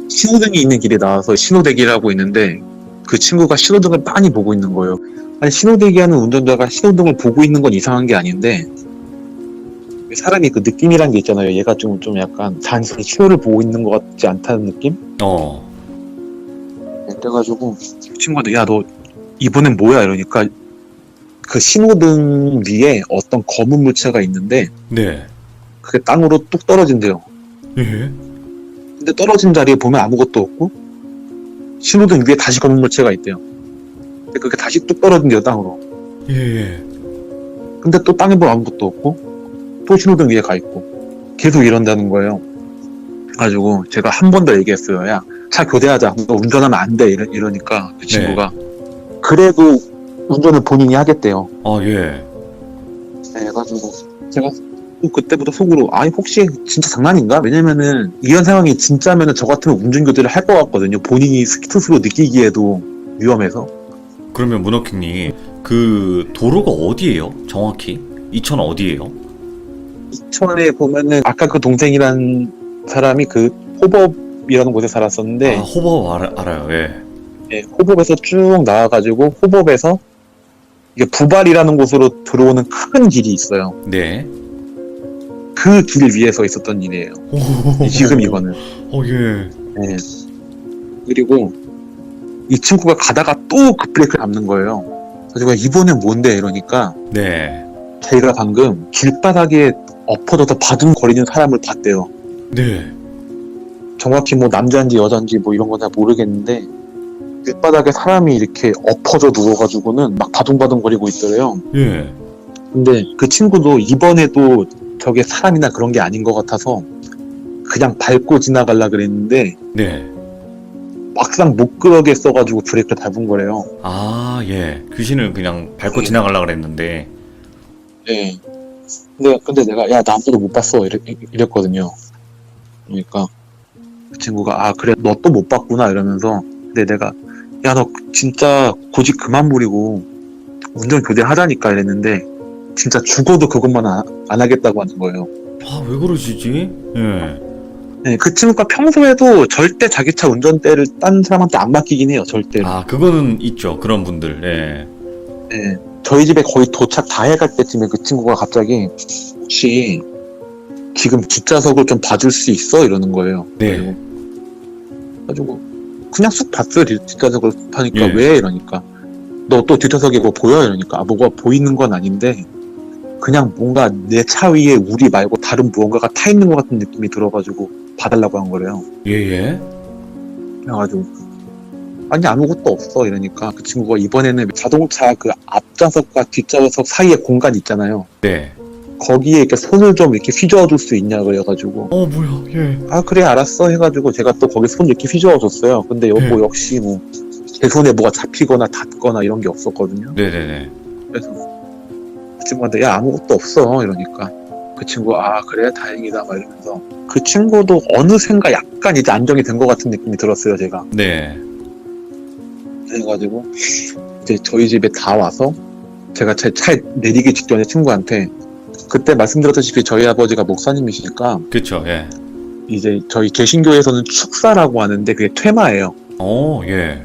신호등이 있는 길에 나와서 신호대기를 하고 있는데 그 친구가 신호등을 빤히 보고 있는 거예요. 아니 신호대기하는 운전자가 신호등을 보고 있는 건 이상한 게 아닌데 사람이 그 느낌이란 게 있잖아요. 얘가 좀 약간 단순히 신호를 보고 있는 것 같지 않다는 느낌? 그래가지고 그 친구한테 야 너 이번엔 뭐야 이러니까 그 신호등 위에 어떤 검은 물체가 있는데 네. 그게 땅으로 뚝 떨어진대요. 예. 근데 떨어진 자리에 보면 아무것도 없고 신호등 위에 다시 검은 물체가 있대요. 근데 그게 다시 뚝 떨어진대요 땅으로. 예. 근데 또 땅에 보면 아무것도 없고 또 신호등 위에 가 있고 계속 이런다는 거예요. 그래가지고 제가 한 번 더 얘기했어요. 야 차 교대하자. 너 운전하면 안 돼. 이러니까 그 친구가 그래도 운전을 본인이 하겠대요. 예. 그래가지고 제가 또 그때부터 속으로 혹시 진짜 장난인가? 왜냐면은 이런 상황이 진짜면은 저 같으면 운전교대를 할 것 같거든요. 본인이 스스로 느끼기에도 위험해서. 그러면 문어킹님 그 도로가 어디예요? 정확히? 이천 어디예요? 이천에 보면은 아까 그 동생이란 사람이 그 호법이라는 곳에 살았었는데 호법 알아요. 예. 호법에서 쭉 나와가지고 호법에서 이게 부발이라는 곳으로 들어오는 큰 길이 있어요. 네. 그 길 위에서 있었던 일이에요. 지금 이거는. 예. 네. 그리고 이 친구가 가다가 또 급브레이크를 밟는 거예요. 그래서 이번엔 뭔데 이러니까 네. 자기가 방금 길바닥에 엎어져서 바둥거리는 사람을 봤대요. 네. 정확히 뭐 남자인지 여자인지 뭐 이런 건 잘 모르겠는데 길바닥에 사람이 이렇게 엎어져 누워가지고는 막 바둥바둥거리고 있더래요. 예. 근데 그 친구도 이번에도 저게 사람이나 그런 게 아닌 것 같아서 그냥 밟고 지나가려 그랬는데 네. 막상 못 그러겠어가지고 브레이크를 밟은 거래요. 예. 귀신을 그냥 밟고 지나가려고 그랬는데. 네. 근데 내가, 야, 나 아무도 못 봤어. 이랬거든요. 그러니까, 그 친구가, 아, 그래, 너 또 못 봤구나. 이러면서. 근데 내가, 야, 너 진짜 고집 그만 부리고, 운전 교대 하자니까 이랬는데, 진짜 죽어도 그것만 안 하겠다고 하는 거예요. 아, 왜 그러시지? 예. 네, 그 친구가 평소에도 절대 자기 차 운전대를 딴 사람한테 안 맡기긴 해요, 절대로. 아, 그거는 있죠. 그런 분들. 예. 네, 저희 집에 거의 도착 다 해갈 때쯤에 그 친구가 갑자기, 혹시 지금 뒷좌석을 좀 봐줄 수 있어? 이러는 거예요. 네. 그래가지고 그냥 쑥 봤어요. 뒷좌석을 하니까. 예. 왜? 이러니까 너 또 뒷좌석에 뭐 보여? 이러니까 아, 뭐가 보이는 건 아닌데 그냥 뭔가 내 차 위에 우리 말고 다른 무언가가 타 있는 것 같은 느낌이 들어가지고 봐달라고 한 거래요. 예. 그래가지고 아니 아무것도 없어 이러니까 그 친구가 이번에는 자동차 그 앞좌석과 뒷좌석 사이에 공간 있잖아요. 네. 거기에 이렇게 손을 좀 이렇게 휘저어 줄 수 있냐 그래가지고 뭐야. 예. 아 그래 알았어 해가지고 제가 또 거기 손 이렇게 휘저어 줬어요. 근데 네. 뭐 역시 뭐 제 손에 뭐가 잡히거나 닿거나 이런 게 없었거든요. 네네네. 그래서 그 친구한테 야 아무것도 없어 이러니까 그 친구 아 그래 다행이다 막 이러면서 그 친구도 어느샌가 약간 이제 안정이 된 것 같은 느낌이 들었어요 제가. 네. 그래가지고 이제 저희 집에 다 와서 제가 제 차에 내리기 직전에 친구한테 그때 말씀드렸다시피 저희 아버지가 목사님이시니까 그쵸. 예. 이제 저희 개신교에서는 축사라고 하는데 그게 퇴마예요. 예.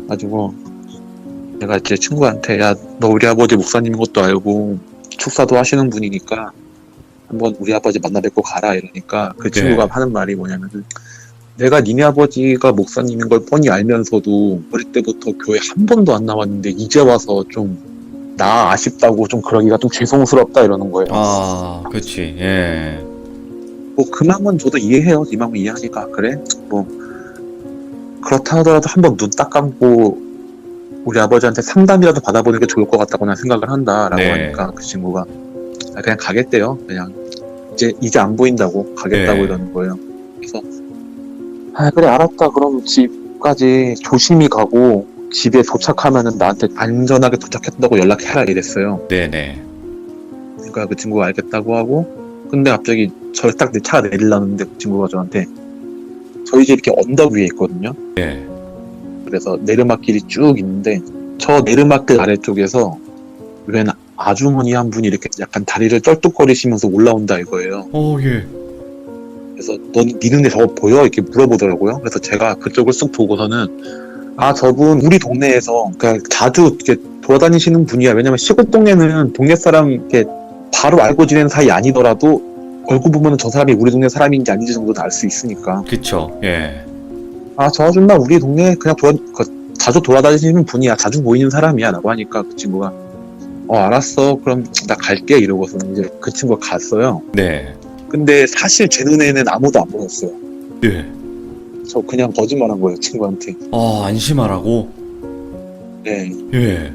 가지고 내가 제 친구한테 야 너 우리 아버지 목사님인 것도 알고 축사도 하시는 분이니까 한번 우리 아버지 만나 뵙고 가라 이러니까 그 친구가 하는 말이 뭐냐면은 내가 니네 아버지가 목사님인 걸 뻔히 알면서도 어릴 때부터 교회 한 번도 안 나왔는데 이제 와서 좀 나 아쉽다고 좀 그러기가 좀 죄송스럽다 이러는 거예요. 아, 그치. 예. 뭐 그 마음은 저도 이해해요. 이 마음은 이해하니까 그래 뭐 그렇다 하더라도 한번 눈 딱 감고 우리 아버지한테 상담이라도 받아보는 게 좋을 것 같다고 생각을 한다라고 네. 하니까 그 친구가 아, 그냥 가겠대요. 그냥 이제 안 보인다고 가겠다고 네. 이러는 거예요. 그래서 아 그래 알았다. 그럼 집까지 조심히 가고 집에 도착하면은 나한테 안전하게 도착했다고 연락해라 이랬어요. 네네. 그러니까 그 친구가 알겠다고 하고 근데 갑자기 저를 딱 내 차가 내리려는데 그 친구가 저한테 저희 집 이렇게 언덕 위에 있거든요. 예. 그래서 내리막길이 쭉 있는데 저 내리막길 아래쪽에서 웬 아주머니 한 분이 이렇게 약간 다리를 쩔뚝거리시면서 올라온다 이거예요. 예. 그래서 니 눈에 저거 보여? 이렇게 물어보더라고요. 그래서 제가 그쪽을 쑥 보고서는 아 저분 우리 동네에서 그냥 자주 이렇게 돌아다니시는 분이야. 왜냐면 시골 동네는 동네 사람 이렇게 바로 알고 지내는 사이 아니더라도 얼굴 보면 저 사람이 우리 동네 사람인지 아닌지 정도는 알 수 있으니까. 그쵸. 예. 아, 저 아줌마 우리 동네에 그냥 자주 돌아다니시는 분이야. 자주 보이는 사람이야. 라고 하니까 그 친구가 알았어. 그럼 나 갈게. 이러고서 이제 그 친구가 갔어요. 네. 근데 사실 제 눈에는 아무도 안 보였어요. 예. 저 그냥 거짓말한 거예요. 친구한테. 안심하라고? 네. 예.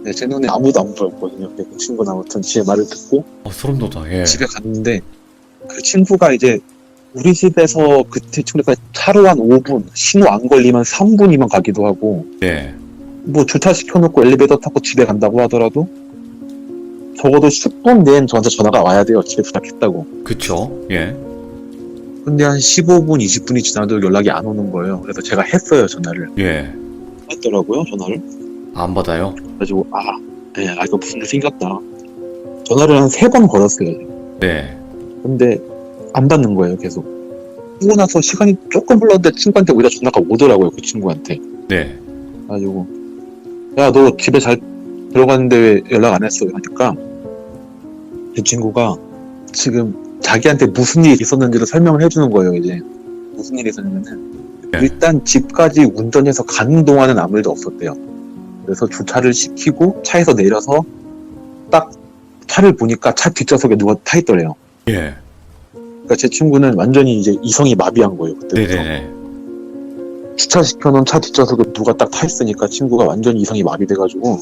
네, 제 눈에 아무도 안 보였거든요. 근데 그 친구는 아무튼 제 말을 듣고 소름 돋아. 예. 집에 갔는데 그 친구가 이제 우리 집에서 그때 친구가 차로 한 5분, 신호 안 걸리면 3분이면 가기도 하고 예. 뭐 주차시켜놓고 엘리베이터 타고 집에 간다고 하더라도 적어도 10분 내엔 저한테 전화가 와야 돼요. 집에 도착했다고. 그쵸. 예. 근데 한 15분, 20분이 지나도 연락이 안 오는 거예요. 그래서 제가 했어요. 전화를. 예. 했더라고요. 전화를. 안 받아요? 그래가지고 이거 무슨 일 생겼다. 전화를 한 3번 걸었어요. 네. 근데 안 받는 거예요. 계속. 그러고 나서 시간이 조금 흘렀는데 친구한테 오히려 전화가 오더라고요. 그 친구한테. 네. 그래가지고 야 너 집에 잘 들어갔는데 왜 연락 안 했어? 하니까 그 친구가 지금 자기한테 무슨 일이 있었는지를 설명을 해주는 거예요. 이제 무슨 일이 있었냐면은 네. 일단 집까지 운전해서 가는 동안은 아무 일도 없었대요. 그래서 주차를 시키고 차에서 내려서 딱 차를 보니까 차 뒷좌석에 누가 타 있더래요. 예. 그러니까 제 친구는 완전히 이제 이성이 마비한 거예요. 그때부터. 네네네. 주차시켜놓은 차 뒷좌석에 누가 딱 타 있으니까 친구가 완전히 이성이 마비돼가지고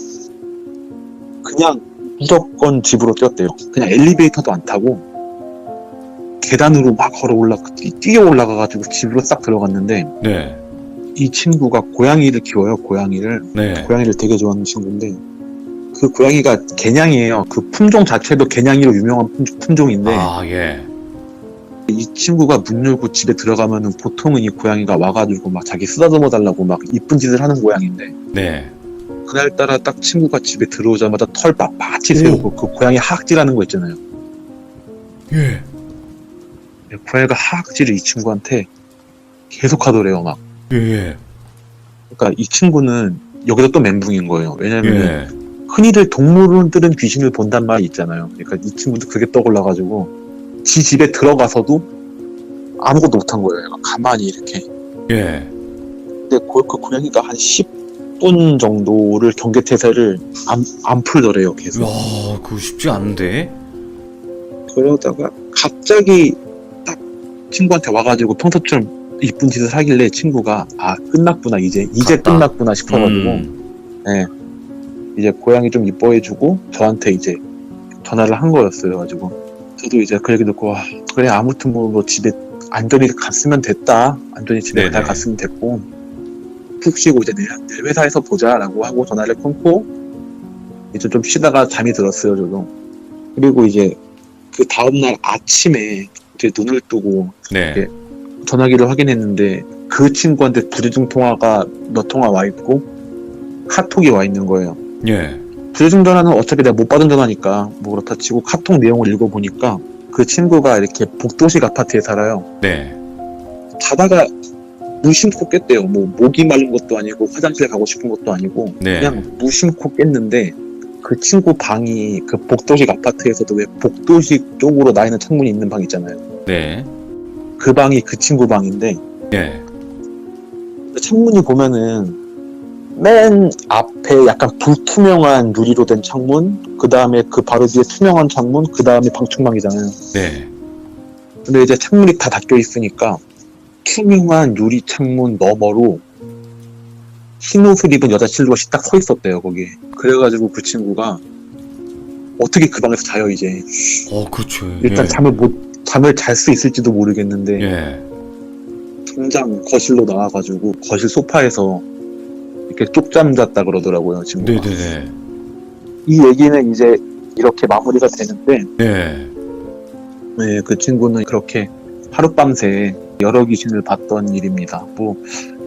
그냥 무조건 집으로 뛰었대요. 그냥 엘리베이터도 안 타고 계단으로 막 뛰어 올라가가지고 집으로 싹 들어갔는데 네. 이 친구가 고양이를 키워요. 고양이를 네. 되게 좋아하는 친구인데 그 고양이가 개냥이에요. 그 품종 자체도 개냥이로 유명한 품종인데 아, 예. 이 친구가 문 열고 집에 들어가면은 보통은 이 고양이가 와가지고 막 자기 쓰다듬어 달라고 막 이쁜 짓을 하는 고양인데 네. 그날따라 딱 친구가 집에 들어오자마자 털 빳빳이 세우고 그 고양이 하악질하는 거 있잖아요. 예. 고양이가 하악질을 이 친구한테 계속 하더래요. 막. 예. 그러니까 이 친구는 여기서 또 멘붕인 거예요. 왜냐면 예. 흔히들 동물들은 귀신을 본단 말이 있잖아요. 그러니까 이 친구도 그게 떠올라가지고 지 집에 들어가서도 아무것도 못한 거예요. 얘가 가만히 이렇게. 예. 근데 그 고양이가 한 10분 정도를 경계태세를 안 풀더래요. 계속. 야, 그거 쉽지 않은데? 그러다가 갑자기 딱 친구한테 와가지고 평소처럼 이쁜 짓을 하길래 친구가 아 끝났구나 이제 갔다. 끝났구나 싶어가지고 네. 이제 고양이 좀 이뻐해주고 저한테 이제 전화를 한 거였어요. 가지고 저도 이제 그 얘기 듣고 와, 그래 아무튼 뭐 집에 안전히 갔으면 됐다. 안전히 집에 네네. 잘 갔으면 됐고 푹 쉬고 이제 내일 회사에서 보자라고 하고 전화를 끊고 이제 좀 쉬다가 잠이 들었어요. 저도. 그리고 이제 그 다음날 아침에 이제 눈을 뜨고 네. 예. 전화기를 확인했는데 그 친구한테 부재중 통화가 몇 통화 와 있고 카톡이 와 있는 거예요. 예. 부재중 전화는 어차피 내가 못 받은 전화니까 뭐 그렇다 치고 카톡 내용을 읽어보니까 그 친구가 이렇게 복도식 아파트에 살아요. 네. 자다가 무심코 깼대요. 뭐 목이 마른 것도 아니고 화장실 가고 싶은 것도 아니고 네. 그냥 무심코 깼는데 그 친구 방이 그 복도식 아파트에서도 왜 복도식 쪽으로 나 있는 창문이 있는 방 있잖아요. 네. 그 방이 그 친구 방인데 예. 창문이 보면은 맨 앞에 약간 불투명한 유리로 된 창문, 그 다음에 그 바로 뒤에 투명한 창문, 그 다음에 방충망이잖아요. 네. 근데 이제 창문이 다 닫혀 있으니까 투명한 유리 창문 너머로 흰 옷을 입은 여자 실루엣이 딱 서 있었대요, 거기. 그래가지고 그 친구가 어떻게 그 방에서 자요, 이제. 그렇죠. 일단 예. 잠을 잘 수 있을지도 모르겠는데, 예. 당장 거실로 나와가지고 거실 소파에서 이렇게 쪽잠 잤다 그러더라고요, 친구가. 네네네. 이 얘기는 이제 이렇게 마무리가 되는데, 네. 네, 그 친구는 그렇게 하룻밤새 여러 귀신을 봤던 일입니다. 뭐,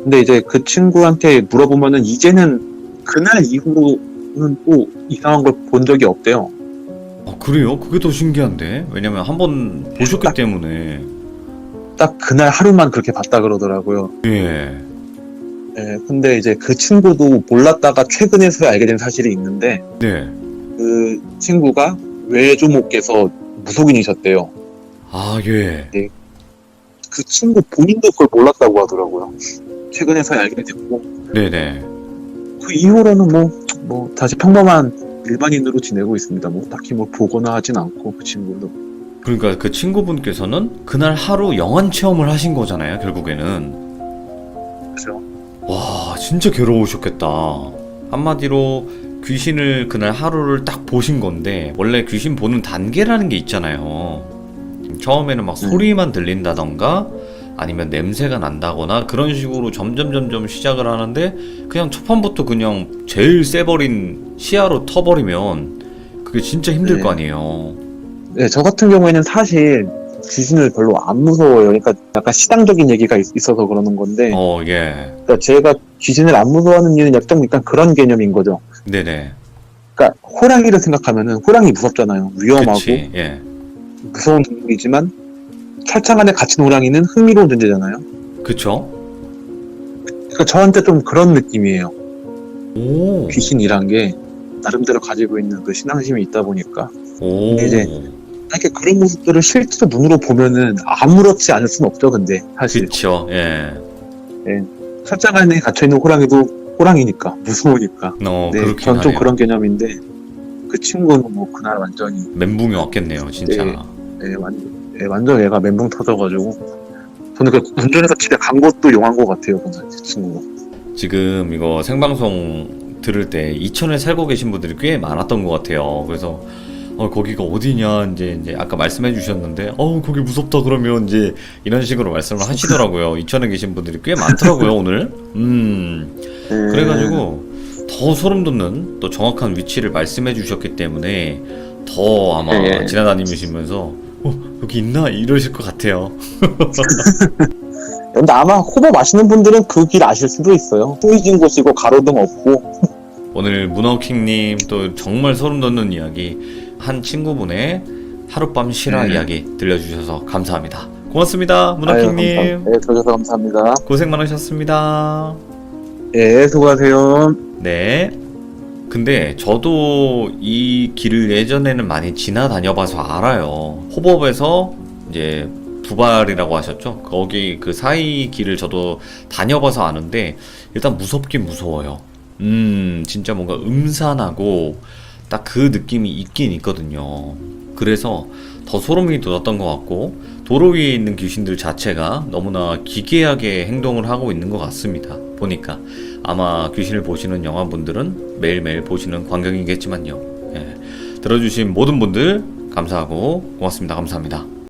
근데 이제 그 친구한테 물어보면은 이제는 그날 이후로는 또 이상한 걸 본 적이 없대요. 아, 그래요? 그게 더 신기한데? 왜냐면 한 번 보셨기 때문에. 딱 그날 하루만 그렇게 봤다 그러더라고요. 예. 네, 근데 이제 그 친구도 몰랐다가 최근에서야 알게 된 사실이 있는데, 네. 그 친구가 외조모께서 무속인이셨대요. 아, 예. 그 친구 본인도 그걸 몰랐다고 하더라고요. 최근에서야 알게 됐고, 네네. 그 이후로는 뭐 다시 평범한 일반인으로 지내고 있습니다. 뭐 딱히 뭘 보거나 하진 않고 그 친구도. 그러니까 그 친구분께서는 그날 하루 영안 체험을 하신 거잖아요, 결국에는. 그죠? 와, 진짜 괴로우셨겠다. 한마디로 귀신을 그날 하루를 딱 보신 건데, 원래 귀신 보는 단계라는 게 있잖아요. 처음에는 막 소리만 들린다던가, 아니면 냄새가 난다거나 그런 식으로 점점 시작을 하는데, 그냥 첫판부터 그냥 제일 세버린 시야로 터버리면 그게 진짜 힘들 거 아니에요. 네, 저 같은 경우에는 사실 귀신을 별로 안 무서워요. 그러니까 약간 시당적인 얘기가 있어서 그러는 건데, 예. 그러니까 제가 귀신을 안 무서워하는 이유는 약간 그런 개념인 거죠. 네네. 그러니까 호랑이를 생각하면은 호랑이 무섭잖아요. 위험하고 그치, 예. 무서운 동물이지만 철창 안에 갇힌 호랑이는 흥미로운 존재잖아요. 그쵸? 그러니까 저한테 좀 그런 느낌이에요. 오. 귀신이란 게 나름대로 가지고 있는 그 신앙심이 있다 보니까 오. 근데 이제 이렇게 그런 모습들을 실제로 눈으로 보면은 아무렇지 않을 수는 없죠. 근데 사실 그쵸, 예. 철장 안에 갇혀있는 호랑이도 호랑이니까 무서우니까. 네, 그렇긴 전 좀 하네요. 그런 개념인데 그 친구는 뭐 그날 완전히 멘붕이 왔겠네요, 진짜. 완전 얘가 멘붕 터져가지고 저는 그 운전해서 집에 간 것도 용한 것 같아요. 그날 그 친구가. 지금 이거 생방송 들을 때 이천에 살고 계신 분들이 꽤 많았던 것 같아요. 그래서 거기가 어디냐 이제 아까 말씀해 주셨는데 거기 무섭다 그러면 이제 이런 식으로 말씀을 하시더라고요. 이천에 계신 분들이 꽤 많더라고요, 오늘. 그래가지고 더 소름 돋는 또 정확한 위치를 말씀해 주셨기 때문에 더 아마 네. 지나다니시면서 여기 있나? 이러실 것 같아요. 근데 아마 호법 아시는 분들은 그 길 아실 수도 있어요. 후이진 곳이고 가로등 없고. 오늘 문어킹님 또 정말 소름 돋는 이야기, 한 친구분의 하룻밤 실화 이야기 들려주셔서 감사합니다. 고맙습니다, 아유, 문어킹님. 감사합니다. 네, 들어주셔서 감사합니다. 고생 많으셨습니다. 네, 수고하세요. 네. 근데 저도 이 길을 예전에는 많이 지나다녀봐서 알아요. 호법에서 이제 두발이라고 하셨죠? 거기 그 사이 길을 저도 다녀봐서 아는데 일단 무섭긴 무서워요. 진짜 뭔가 음산하고 딱 그 느낌이 있긴 있거든요. 그래서 더 소름이 돋았던 것 같고, 도로 위에 있는 귀신들 자체가 너무나 기괴하게 행동을 하고 있는 것 같습니다. 보니까 아마 귀신을 보시는 영화분들은 매일매일 보시는 광경이겠지만요. 예. 들어주신 모든 분들 감사하고 고맙습니다. 감사합니다.